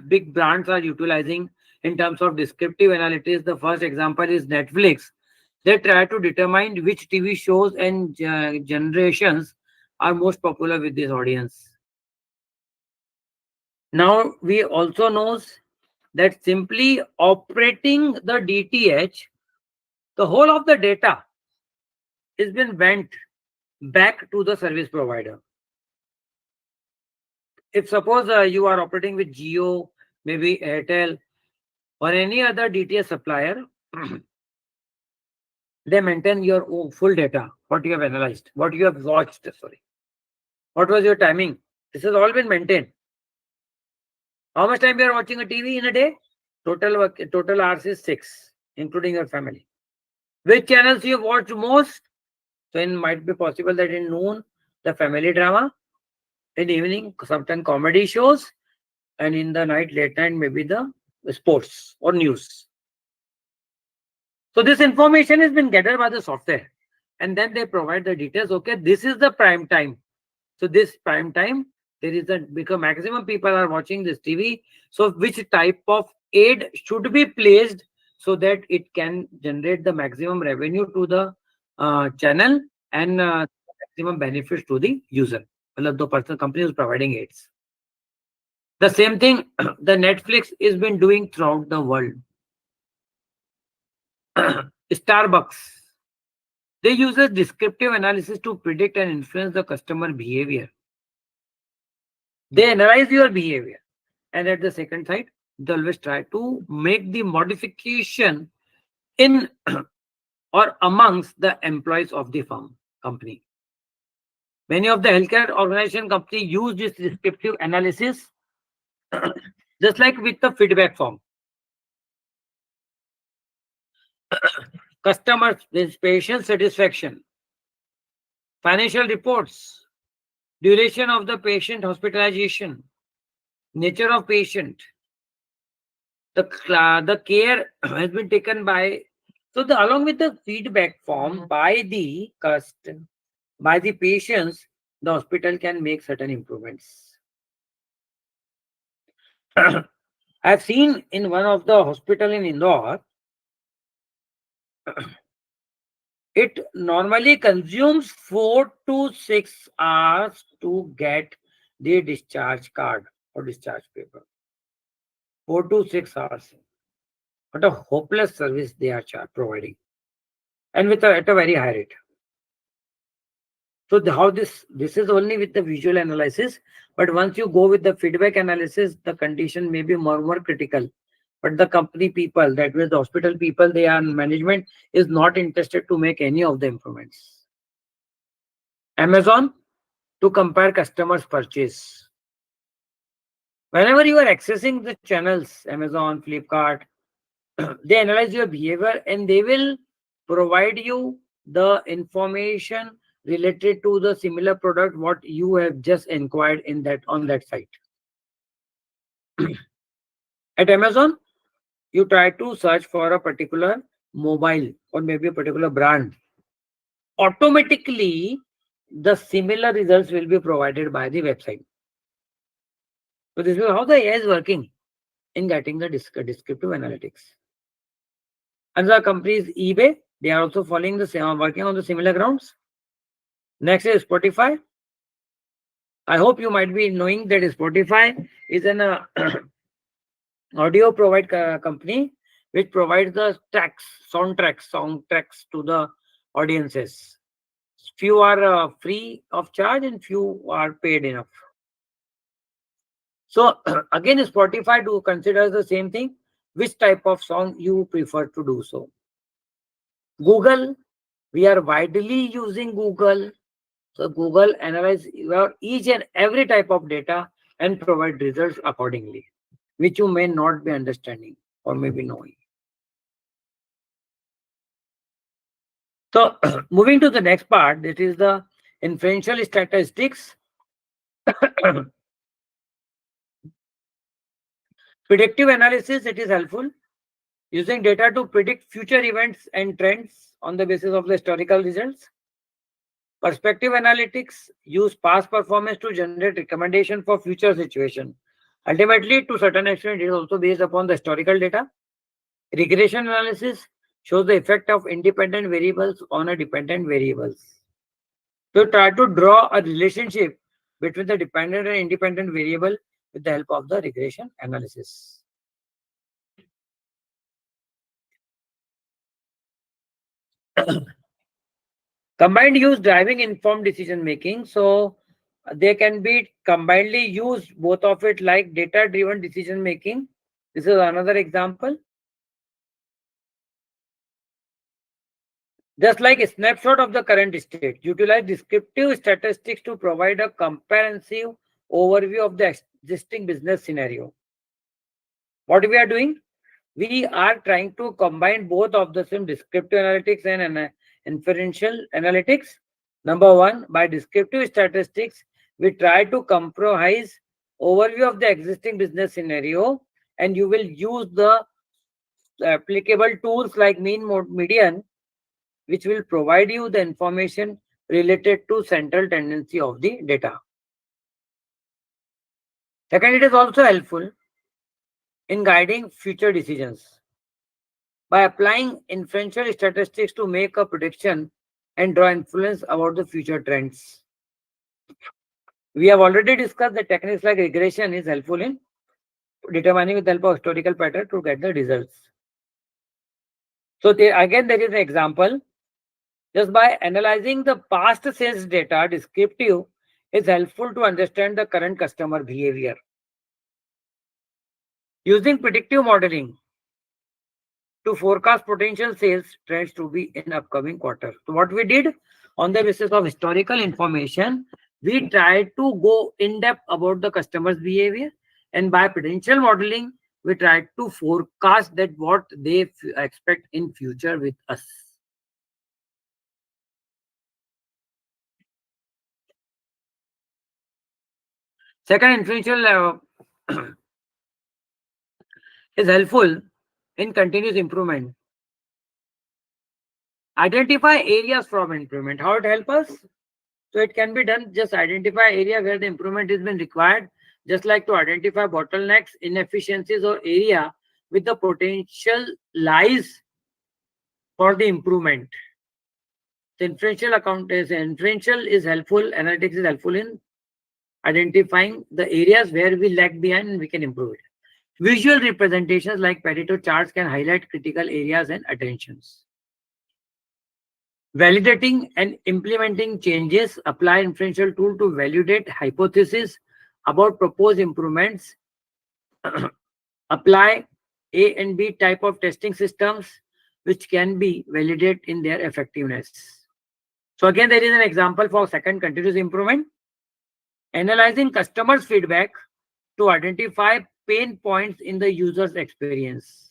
big brands are utilizing in terms of descriptive analytics. The first example is Netflix. They try to determine which TV shows and generations are most popular with this audience. Now we also know that simply operating the DTH, the whole of the data has been went back to the service provider. If suppose you are operating with Jio, maybe Airtel, or any other DTH supplier, they maintain your full data, what you have analyzed, what you have watched, sorry. What was your timing? This has all been maintained. How much time you are watching a TV in a day? Total hours is 6, including your family. Which channels you have watched most? So it might be possible that in noon, the family drama, in the evening, certain comedy shows, and in the night, late night, maybe the sports or news. So this information has been gathered by the software, and then they provide the details. Okay, this is the prime time. So this prime time, there is because maximum people are watching this TV. So which type of aid should be placed so that it can generate the maximum revenue to the channel and maximum benefits to the user. The person company is providing aids. The same thing the Netflix has been doing throughout the world. Starbucks. They use a descriptive analysis to predict and influence the customer behavior. They analyze your behavior, and at the second side, they always try to make the modification in or amongst the employees of the company. Many of the healthcare organization companies use this descriptive analysis just like with the feedback form. Customer patient satisfaction, financial reports, duration of the patient hospitalization, nature of patient, the care has been taken by. So along with the feedback form by the patients, the hospital can make certain improvements. I've seen in one of the hospital in Indore, it normally consumes 4 to 6 hours to get the discharge card or discharge paper. 4 to 6 hours. What a hopeless service they are providing, and at a very high rate. So how this is only with the visual analysis, but once you go with the feedback analysis, the condition may be more critical. But the company people, that means the hospital people, management is not interested to make any of the improvements. Amazon to compare customers' purchase. Whenever you are accessing the channels, Amazon, Flipkart, they analyze your behavior and they will provide you the information related to the similar product what you have just inquired in that on that site. At Amazon, you try to search for a particular mobile or maybe a particular brand. Automatically, the similar results will be provided by the website. So this is how the AI is working in getting the descriptive analytics. Another company is eBay. They are also following the same, working on the similar grounds. Next is Spotify. I hope you might be knowing that Spotify is an audio provide company which provides the soundtracks to the audiences. Few are free of charge and few are paid enough. So again, Spotify do consider the same thing. Which type of song you prefer to do so? Google, we are widely using Google. So Google analyze your each and every type of data and provide results accordingly, which you may not be understanding or maybe knowing. So moving to the next part, that is the inferential statistics. Predictive analysis, it is helpful. Using data to predict future events and trends on the basis of the historical results. Perspective analytics use past performance to generate recommendation for future situation. Ultimately, to certain extent, it is also based upon the historical data. Regression analysis shows the effect of independent variables on a dependent variables. So try to draw a relationship between the dependent and independent variable with the help of the regression analysis. Combined use driving informed decision making. So they can be combinedly used, both of it, like data driven decision making. This is another example. Just like a snapshot of the current state, utilize descriptive statistics to provide a comprehensive overview of the existing business scenario. What we are doing? We are trying to combine both of the same descriptive analytics and inferential analytics. Number one, by descriptive statistics, we try to comprise overview of the existing business scenario, and you will use the applicable tools like mean, mode, median, which will provide you the information related to central tendency of the data. Second, it is also helpful in guiding future decisions. By applying inferential statistics to make a prediction and draw influence about the future trends. We have already discussed that techniques like regression is helpful in determining with the help of historical pattern to get the results. So again, there is an example. Just by analyzing the past sales data, descriptive is helpful to understand the current customer behavior. Using predictive modeling to forecast potential sales trends to be in upcoming quarter. So what we did on the basis of historical information, we tried to go in depth about the customer's behavior, and by potential modeling, we tried to forecast that what they expect in future with us. Second, inferential is helpful in continuous improvement. Identify areas from improvement. How it helps us? So it can be done, just identify area where the improvement has been required, just like to identify bottlenecks, inefficiencies, or area with the potential lies for the improvement. The inferential is helpful, analytics is helpful in identifying the areas where we lag behind and we can improve it. Visual representations like Pareto charts can highlight critical areas and attentions. Validating and implementing changes. Apply inferential tool to validate hypotheses about proposed improvements. Apply A and B type of testing systems which can be validated in their effectiveness. So again, there is an example for second continuous improvement. Analyzing customers' feedback to identify pain points in the user's experience.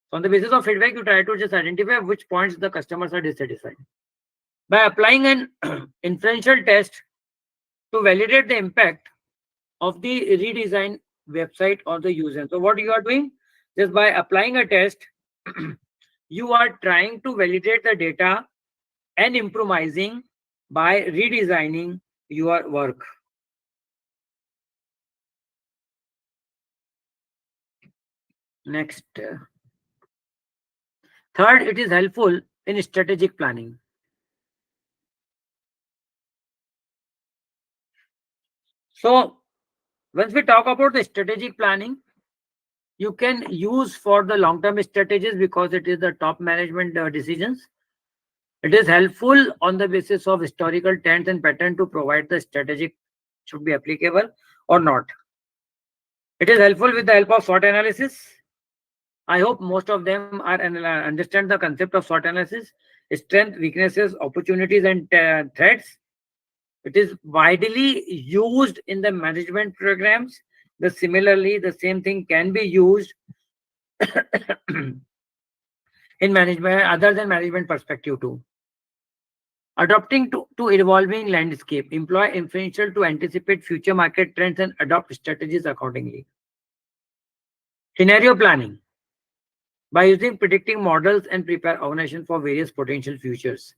So on the basis of feedback, you try to just identify which points the customers are dissatisfied. By applying an inferential test to validate the impact of the redesigned website or the user. So what you are doing, just by applying a test, you are trying to validate the data and improvising by redesigning your work. Next. Third, it is helpful in strategic planning. So once we talk about the strategic planning, you can use for the long-term strategies because it is the top management decisions. It is helpful on the basis of historical trends and pattern to provide the strategic should be applicable or not. It is helpful with the help of SWOT analysis. I hope most of them are understand the concept of SWOT analysis, strength, weaknesses, opportunities, and threats. It is widely used in the management programs. Similarly, the same thing can be used in management, other than management perspective too. Adapting to evolving landscape, employ inferential to anticipate future market trends and adopt strategies accordingly. Scenario planning. By using predicting models and prepare organization for various potential futures.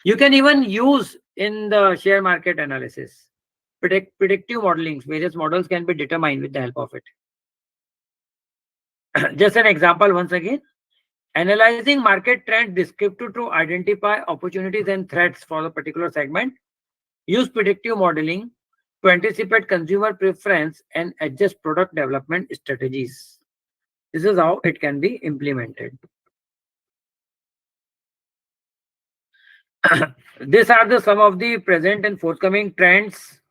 You can even use in the share market analysis. Predictive modeling. Various models can be determined with the help of it. Just an example once again. Analyzing market trends descriptive to identify opportunities and threats for the particular segment. Use predictive modeling to anticipate consumer preference and adjust product development strategies. This is how it can be implemented. These are the some of the present and forthcoming trends.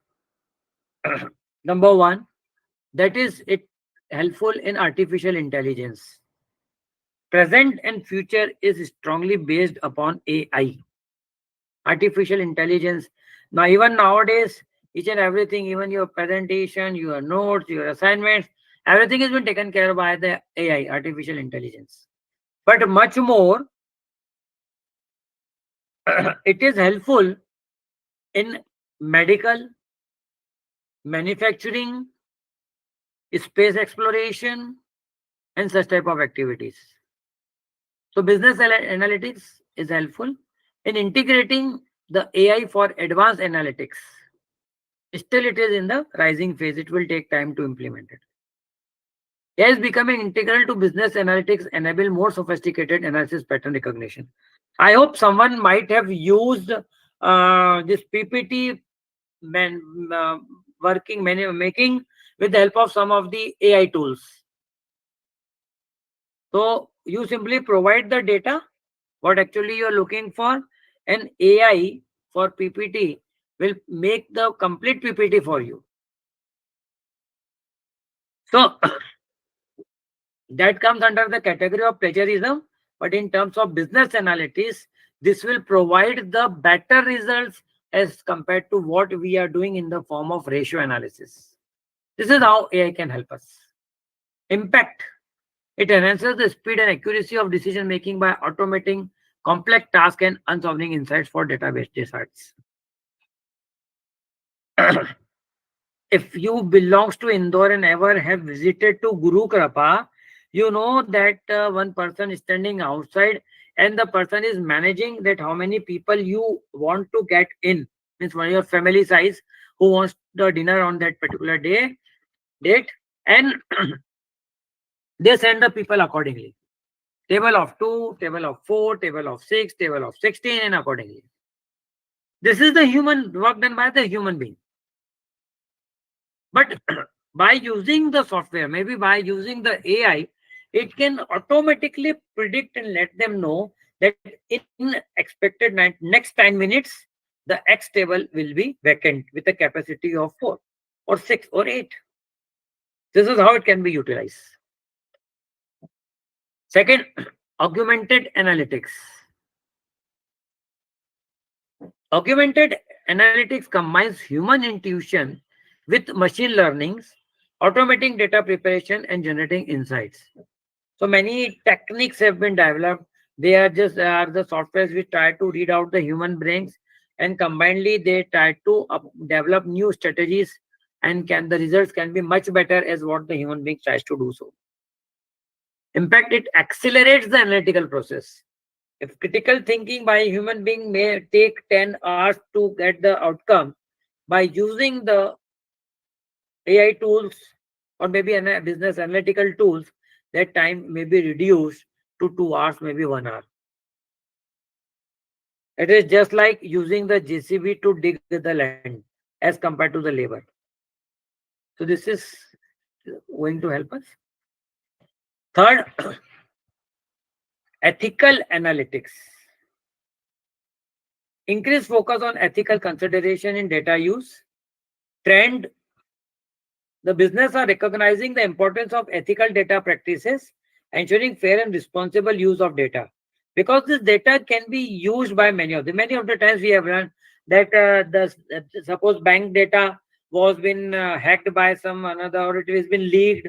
Number one, that is it helpful in artificial intelligence. Present and future is strongly based upon AI. Artificial intelligence. Now, even nowadays, each and everything, even your presentation, your notes, your assignments, everything has been taken care of by the AI, artificial intelligence. But much more, it is helpful in medical, manufacturing, space exploration, and such type of activities. So business analytics is helpful in integrating the AI for advanced analytics. Still, it is in the rising phase. It will take time to implement it. AI is becoming integral to business analytics, enable more sophisticated analysis pattern recognition. I hope someone might have used this PPT making with the help of some of the AI tools. So you simply provide the data, what actually you are looking for, and AI for PPT will make the complete PPT for you. So that comes under the category of plagiarism, but in terms of business analytics, this will provide the better results as compared to what we are doing in the form of ratio analysis. This is how AI can help us. Impact. It enhances the speed and accuracy of decision making by automating complex tasks and unsolving insights for database results. If you belongs to Indore and ever have visited to Guru Krapa, you know that one person is standing outside and the person is managing that how many people you want to get in. Means one your family size who wants the dinner on that particular date, and they send the people accordingly. Table of 2, table of 4, table of 6, table of 16, and accordingly. This is the human work done by the human being. But by using the software, maybe by using the AI, it can automatically predict and let them know that in expected next 10 minutes, the X table will be vacant with a capacity of 4 or 6 or 8. This is how it can be utilized. Second, augmented analytics. Augmented analytics combines human intuition with machine learnings, automating data preparation and generating insights. So many techniques have been developed. They are the softwares which try to read out the human brains, and combinedly they try to develop new strategies, and can the results can be much better as what the human being tries to do so. In fact, it accelerates the analytical process. If critical thinking by a human being may take 10 hours to get the outcome, by using the AI tools or maybe business analytical tools, that time may be reduced to 2 hours, maybe 1 hour. It is just like using the JCB to dig the land as compared to the labor. So this is going to help us. Third, ethical analytics. Increase focus on ethical consideration in data use. Trend, the business are recognizing the importance of ethical data practices, ensuring fair and responsible use of data. Because this data can be used by many of them. Many of the times we have learned that suppose bank data was been hacked by some another, or it has been leaked.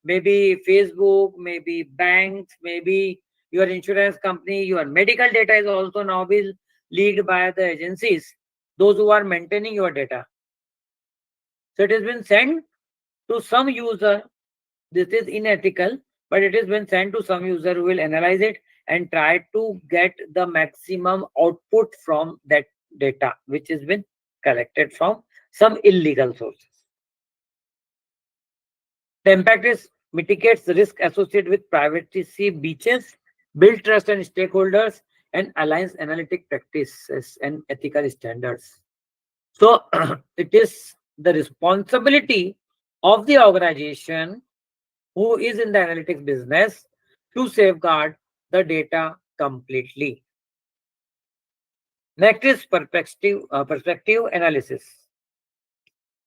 Maybe Facebook, maybe banks, maybe your insurance company, your medical data is also now been leaked by the agencies, those who are maintaining your data. So it has been sent to some user. This is unethical, but it has been sent to some user who will analyze it and try to get the maximum output from that data, which has been collected from some illegal sources. The impact is mitigates the risk associated with privacy breaches, build trust and stakeholders, and aligns analytic practices and ethical standards. So it is the responsibility of the organization who is in the analytics business to safeguard the data completely. Next is perspective analysis.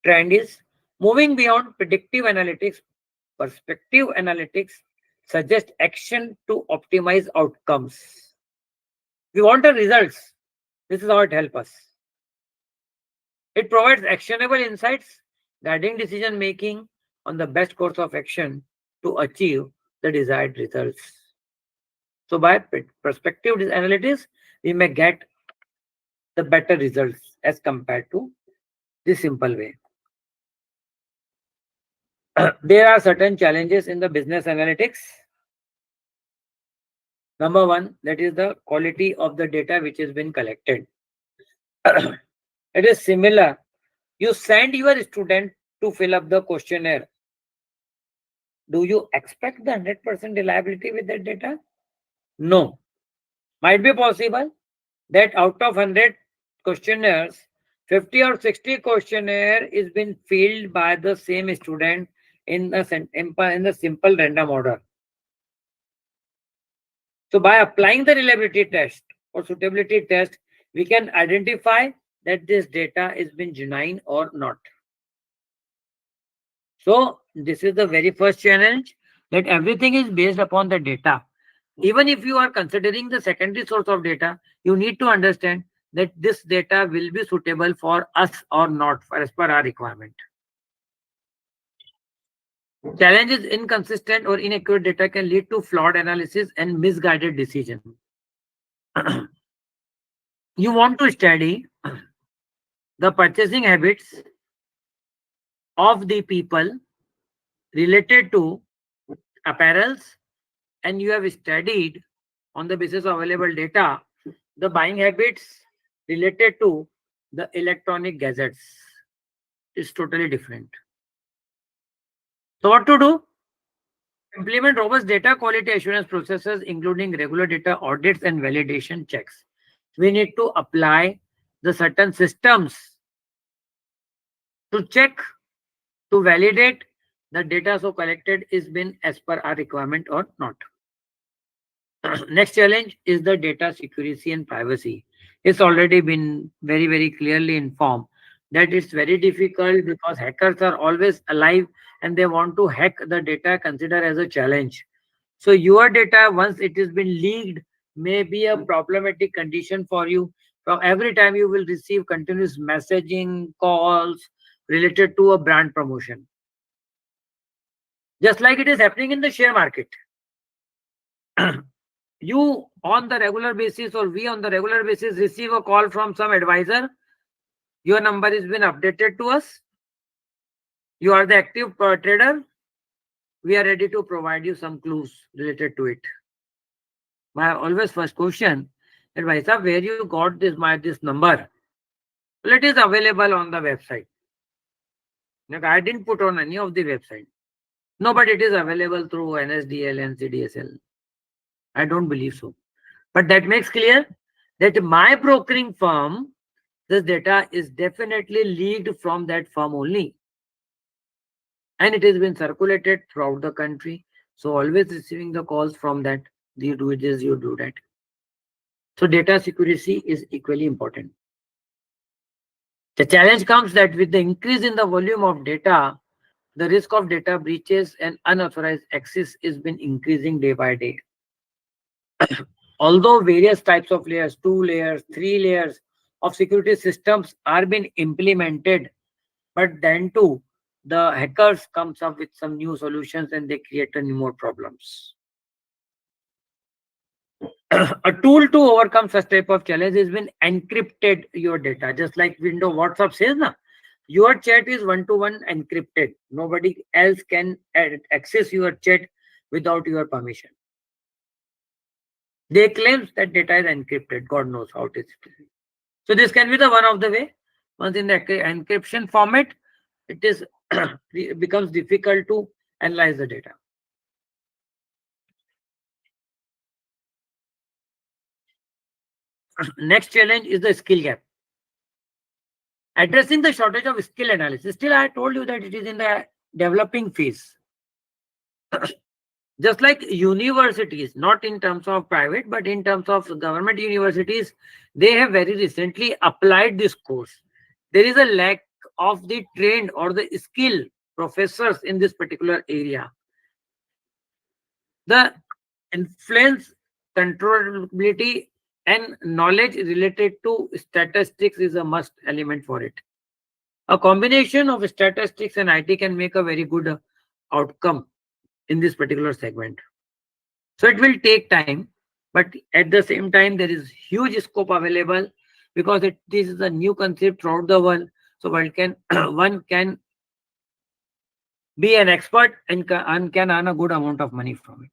Trend is moving beyond predictive analytics. Perspective analytics suggest action to optimize outcomes. We want the results. This is how it helps us. It provides actionable insights, guiding decision making on the best course of action to achieve the desired results. So by perspective analytics, we may get the better results as compared to the simple way. There are certain challenges in the business analytics. Number one, that is the quality of the data which has been collected. It is similar. You send your student to fill up the questionnaire. Do you expect the 100% reliability with that data? No. Might be possible that out of 100 questionnaires, 50 or 60 questionnaire is been filled by the same student in the simple random order. So by applying the reliability test or suitability test, we can identify that this data is been genuine or not. So this is the very first challenge, that everything is based upon the data. Even if you are considering the secondary source of data, you need to understand that this data will be suitable for us or not as per our requirement. Challenges: inconsistent or inaccurate data can lead to flawed analysis and misguided decision. You want to study the purchasing habits of the people related to apparels, and you have studied on the basis of available data the buying habits related to the electronic gadgets. Is totally different. So what to do? Implement robust data quality assurance processes, including regular data audits and validation checks. We need to apply the certain systems to check, to validate the data so collected is been as per our requirement or not. Next challenge is the data security and privacy. It's already been very clearly informed that it's very difficult because hackers are always alive and they want to hack the data considered as a challenge. So your data, once it has been leaked, may be a problematic condition for you. From every time you will receive continuous messaging, calls related to a brand promotion. Just like it is happening in the share market. You on the regular basis, or we on the regular basis, receive a call from some advisor. Your number has been updated to us. You are the active trader. We are ready to provide you some clues related to it. My always first question, advisor, where you got this number? Well, it is available on the website. Like, I didn't put on any of the website. No, but it is available through NSDL and CDSL. I don't believe so. But that makes clear that my brokering firm, this data is definitely leaked from that firm only. And it has been circulated throughout the country. So always receiving the calls from that, you do this, you do that. So data security is equally important. The challenge comes that with the increase in the volume of data, the risk of data breaches and unauthorized access is been increasing day by day. Although various types of layers, 2 layers, 3 layers of security systems are being implemented, but then too, the hackers comes up with some new solutions and they create new more problems. A tool to overcome such type of challenge has been encrypted your data, just like window WhatsApp says, na, your chat is one-to-one encrypted. Nobody else can access your chat without your permission. They claim that data is encrypted. God knows how it is. So this can be the one of the way. Once in the encryption format, it is it becomes difficult to analyze the data. Next challenge is the skill gap. Addressing the shortage of skill analysis. Still, I told you that it is in the developing phase. Just like universities, not in terms of private, but in terms of government universities, they have very recently applied this course. There is a lack of the trained or the skilled professors in this particular area. The influence, controllability, and knowledge related to statistics is a must element for it. A combination of statistics and IT can make a very good outcome in this particular segment. So it will take time, but at the same time, there is huge scope available because this is a new concept throughout the world. So one can be an expert and can earn a good amount of money from it.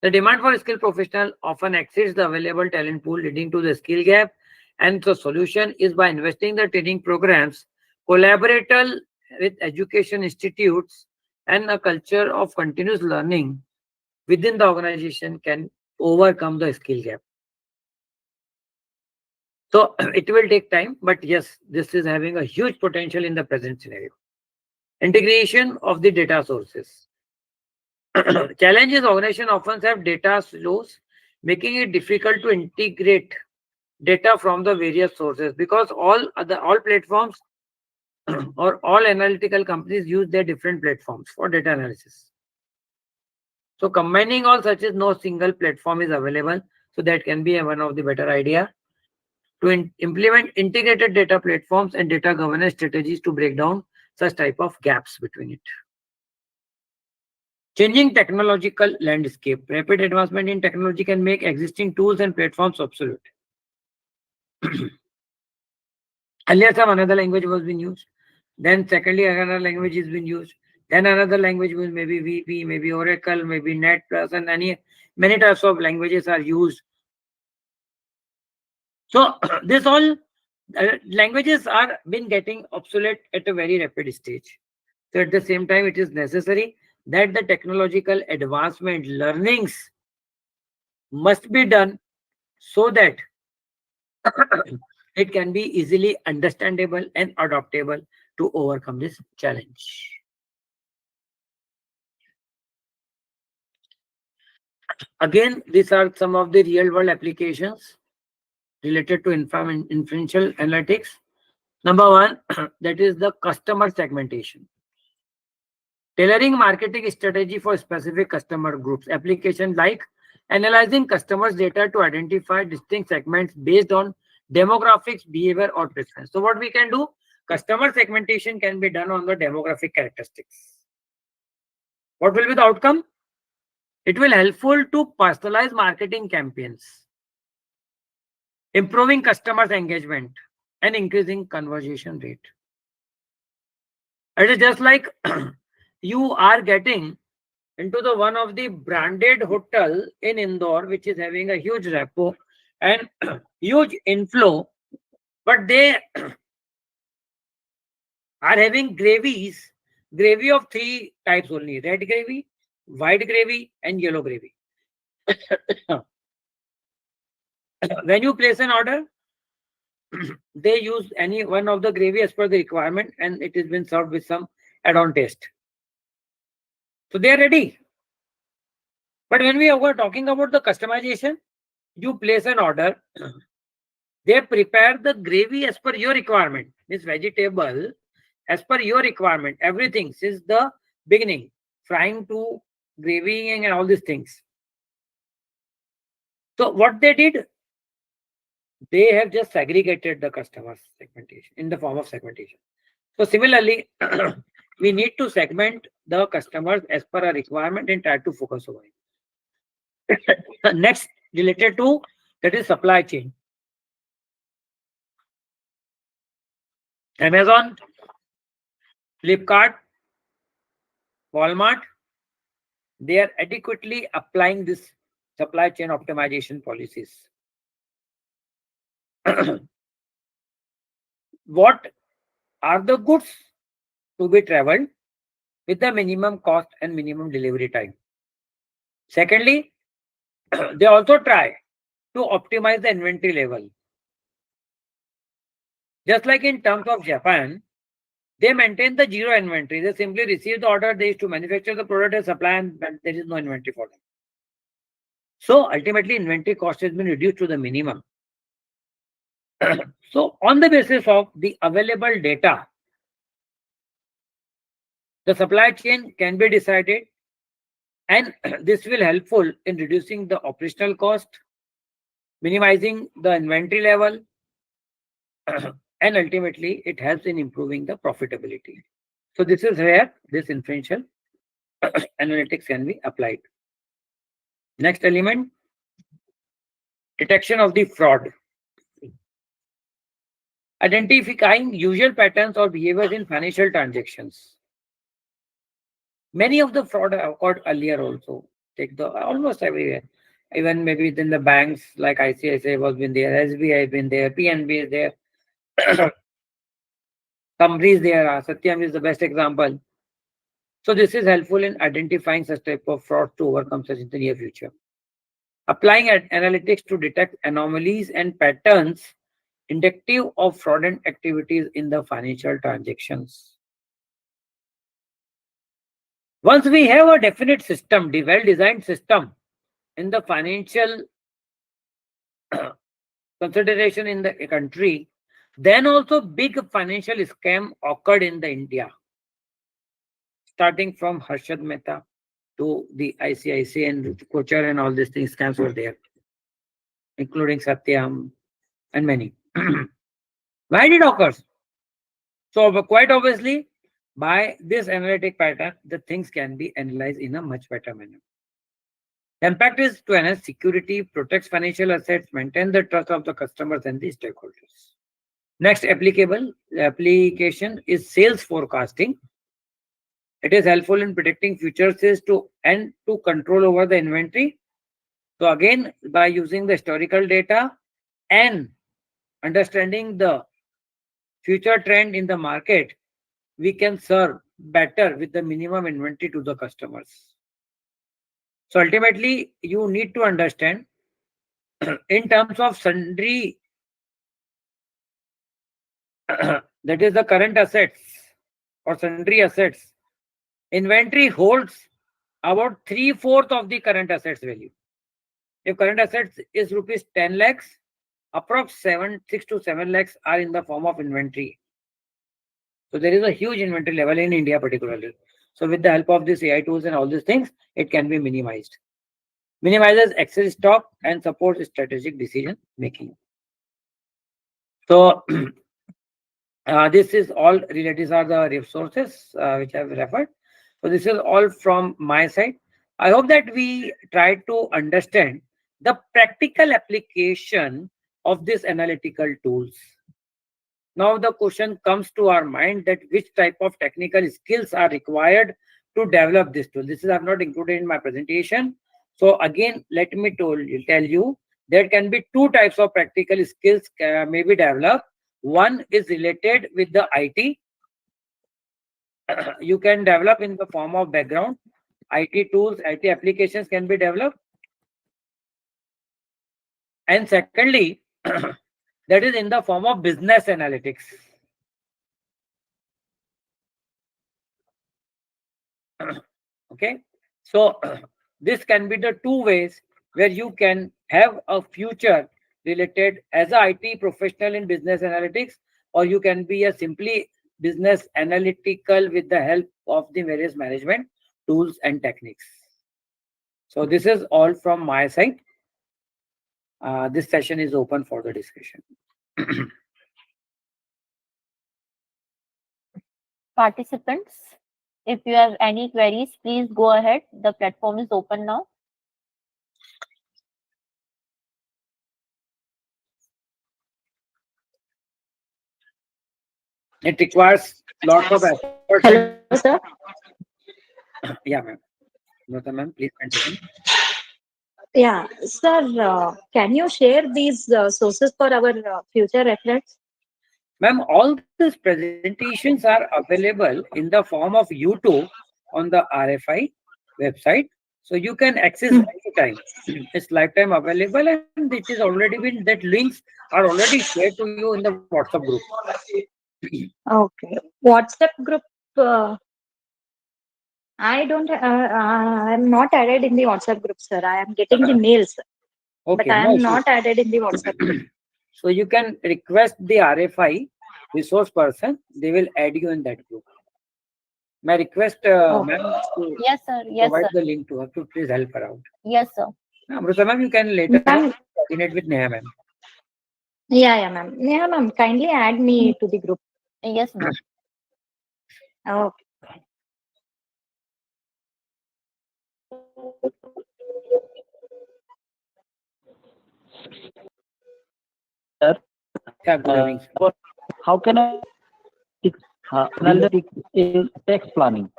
The demand for skilled professional often exceeds the available talent pool, leading to the skill gap. And the solution is by investing the training programs, collaborating with education institutes, and a culture of continuous learning within the organization can overcome the skill gap. So it will take time, but yes, this is having a huge potential in the present scenario. Integration of the data sources. Challenges organization often have data silos, making it difficult to integrate data from the various sources because all platforms or all analytical companies use their different platforms for data analysis. So combining all such as no single platform is available. So that can be one of the better idea to implement integrated data platforms and data governance strategies to break down such type of gaps between it. Changing technological landscape. Rapid advancement in technology can make existing tools and platforms obsolete. Earlier, some another language was being used. Then, secondly, another language is being used. Then another language was maybe VP, maybe Oracle, maybe Net Plus, and many types of languages are used. So this all languages are been getting obsolete at a very rapid stage. So at the same time, it is necessary that the technological advancement learnings must be done so that it can be easily understandable and adaptable to overcome this challenge. Again, these are some of the real world applications related to inferential analytics. Number one, that is the customer segmentation. Tailoring marketing strategy for specific customer groups. Application like analyzing customers' data to identify distinct segments based on demographics, behavior, or preference. So what we can do, customer segmentation can be done on the demographic characteristics. What will be the outcome? It will helpful to personalize marketing campaigns, improving customers engagement and increasing conversion rate. It is just like you are getting into the one of the branded hotel in Indore, which is having a huge repo and huge inflow, but they are having gravy of three types only: red gravy, white gravy, and yellow gravy. When you place an order, they use any one of the gravy as per the requirement, and it has been served with some add-on taste. So they are ready. But when we were talking about the customization, you place an order, they prepare the gravy as per your requirement. This vegetable as per your requirement, everything since the beginning, frying to gravying and all these things. So what they did, they have just segregated the customer segmentation in the form of segmentation. So similarly, we need to segment the customers as per a requirement and try to focus over it. Next, related to that is supply chain. Amazon, Flipkart, Walmart, they are adequately applying this supply chain optimization policies. What are the goods to be traveled with the minimum cost and minimum delivery time? Secondly, they also try to optimize the inventory level. Just like in terms of Japan, they maintain the zero inventory. They simply receive the order, they used to manufacture the product and supply, and there is no inventory for them. So ultimately, inventory cost has been reduced to the minimum. So on the basis of the available data, the supply chain can be decided, and this will helpful in reducing the operational cost, minimizing the inventory level, and ultimately it helps in improving the profitability. So this is where this inferential analytics can be applied. Next element, detection of the fraud. Identifying usual patterns or behaviors in financial transactions. Many of the fraud occurred earlier also. Take the almost everywhere. Even maybe within the banks like ICICI was been there, SBI has been there, PNB is there. Companies there are. Satyam is the best example. So this is helpful in identifying such type of fraud to overcome such in the near future. Applying analytics to detect anomalies and patterns indicative of fraudulent activities in the financial transactions. Once we have a definite system, the well-designed system in the financial consideration in the country, then also big financial scam occurred in the India, starting from Harshad Mehta to the ICICI and Kochar and all these things scams were there, including Satyam and many. Why did it occur? So quite obviously, by this analytic pattern, the things can be analyzed in a much better manner. The impact is to enhance security, protects financial assets, maintain the trust of the customers and the stakeholders. Next applicable application is sales forecasting. It is helpful in predicting future sales and to control over the inventory. So again, by using the historical data and understanding the future trend in the market, we can serve better with the minimum inventory to the customers. So ultimately, you need to understand in terms of sundry, that is the current assets or sundry assets, inventory holds about 3/4 of the current assets value. If current assets is rupees 10 lakhs, approx 6 to 7 lakhs are in the form of inventory. So there is a huge inventory level in India particularly. So with the help of this AI tools and all these things, it can be minimized. Minimizes excess stock and supports strategic decision making. So this is all related. These are the resources which I've referred. So this is all from my side. I hope that we try to understand the practical application of these analytical tools. Now the question comes to our mind that which type of technical skills are required to develop this tool. This is I've not included in my presentation. So again, let me tell you there can be two types of practical skills may be developed. One is related with the IT. You can develop in the form of background. IT tools, IT applications can be developed. And secondly, that is in the form of business analytics. Okay, so this can be the two ways where you can have a future related as a IT professional in business analytics, or you can be a simply business analytical with the help of the various management tools and techniques. So this is all from my side. This session is open for the discussion. Participants, if you have any queries, please go ahead. The platform is open now. It requires lots of efforts and Hello, sir. yeah, ma'am. Nota, ma'am, please continue. Yeah, sir, can you share these sources for our future reference? Ma'am, all these presentations are available in the form of YouTube on the RFI website. So you can access Hmm. anytime. It's lifetime available and it is already been, that links are already shared to you in the WhatsApp group. Okay. WhatsApp group, I don't, I'm not added in the WhatsApp group, sir. I am getting the mails, but Okay, I no am issue. not added in the WhatsApp group. So you can request the RFI resource person. They will add you in that group. May I request Okay. ma'am to Yes, sir. Yes, provide sir. the link to her to please help her out. Yes, sir. Amrita ma'am, you can later on Ma'am, coordinate with Neha ma'am. yeah, ma'am. Yeah, ma'am. Kindly add me to the group. Yes, ma'am. Okay. Sir, Yeah, good evening. how can I analytics in tax planning?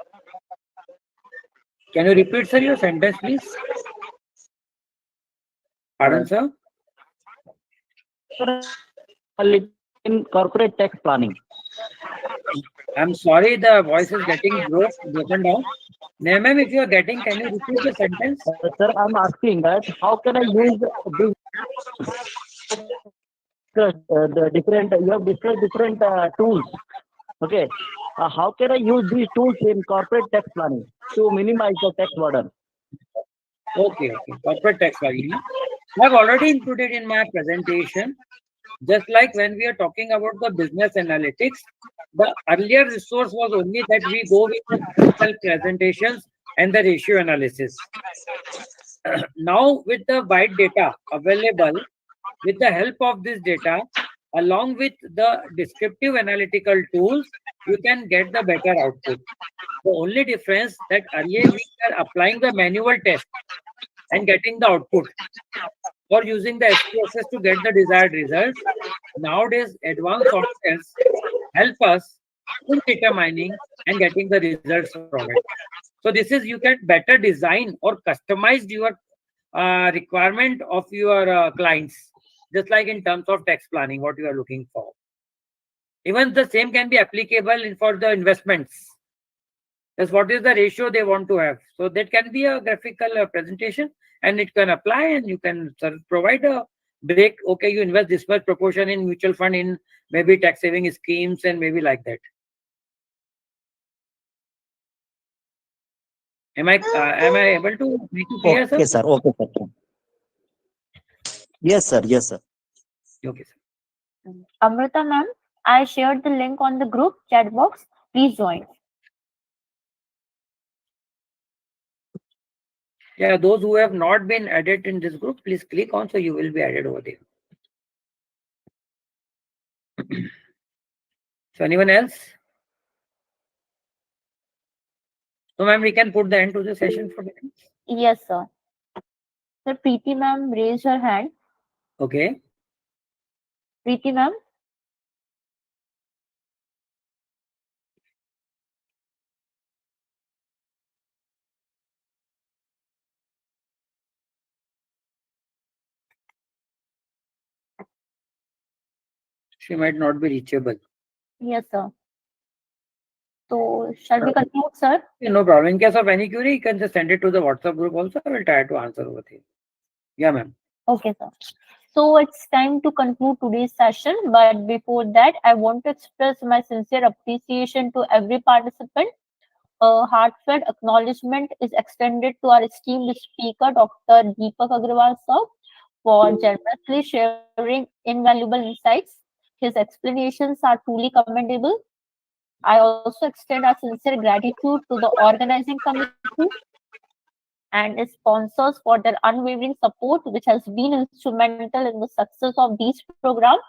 Can you repeat, sir, your sentence, please? Pardon, Uh, sir? in corporate tax planning. I'm sorry, the voice is getting broken down. Neha ma'am, if you are getting, can you repeat the sentence? Sir, I'm asking that how can I use this the different you have discussed different tools. Okay, how can I use these tools in corporate tax planning to minimize the tax burden? Okay, okay. Corporate tax filing. I've already included in my presentation. Just like when we are talking about the business analytics, the earlier resource was only that we go with the technical presentations and the ratio analysis. Now, with the wide data available, with the help of this data, along with the descriptive analytical tools, you can get the better output. The only difference that earlier we were applying the manual test and getting the output or using the SPSS to get the desired results. Nowadays, advanced softwares help us in data mining and getting the results from it. So this is you can better design or customize your requirement of your clients, just like in terms of tax planning, what you are looking for. Even the same can be applicable for the investments. That's what is the ratio they want to have. So that can be a graphical presentation and it can apply and you can provide a break. Okay, you invest this much proportion in mutual fund in maybe tax saving schemes and maybe like that. Am I able to make it clear, sir? Okay, sir. Okay, sir. Yes, sir. Yes, sir. Okay, sir. Amrita, ma'am, I shared the link on the group chat box. Please join. Yeah, those who have not been added in this group, please click on so you will be added over there. So anyone else? So ma'am, we can put the end to the session for today. Yes, sir. Sir, Preeti ma'am raised her hand. Okay. Preeti ma'am. She might not be reachable. Yes, sir. So shall we Okay, conclude, sir? no problem. In case of any query, you can just send it to the WhatsApp group also. I will try to answer over there. Yeah, ma'am. Okay, sir. So it's time to conclude today's session. But before that, I want to express my sincere appreciation to every participant. A heartfelt acknowledgement is extended to our esteemed speaker, Dr. Deepak Agrawal sir, for generously sharing invaluable insights. His explanations are truly commendable. I also extend our sincere gratitude to the organizing committee and its sponsors for their unwavering support, which has been instrumental in the success of these programs.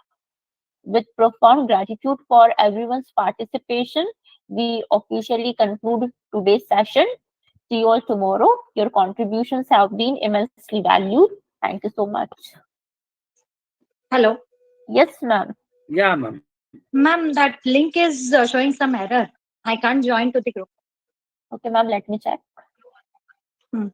With profound gratitude for everyone's participation, we officially conclude today's session. See you all tomorrow. Your contributions have been immensely valued. Thank you so much. Hello. Yes, ma'am. Yeah, ma'am. Ma'am, that link is showing some error. I can't join to the group. Okay, ma'am, let me check. Hmm.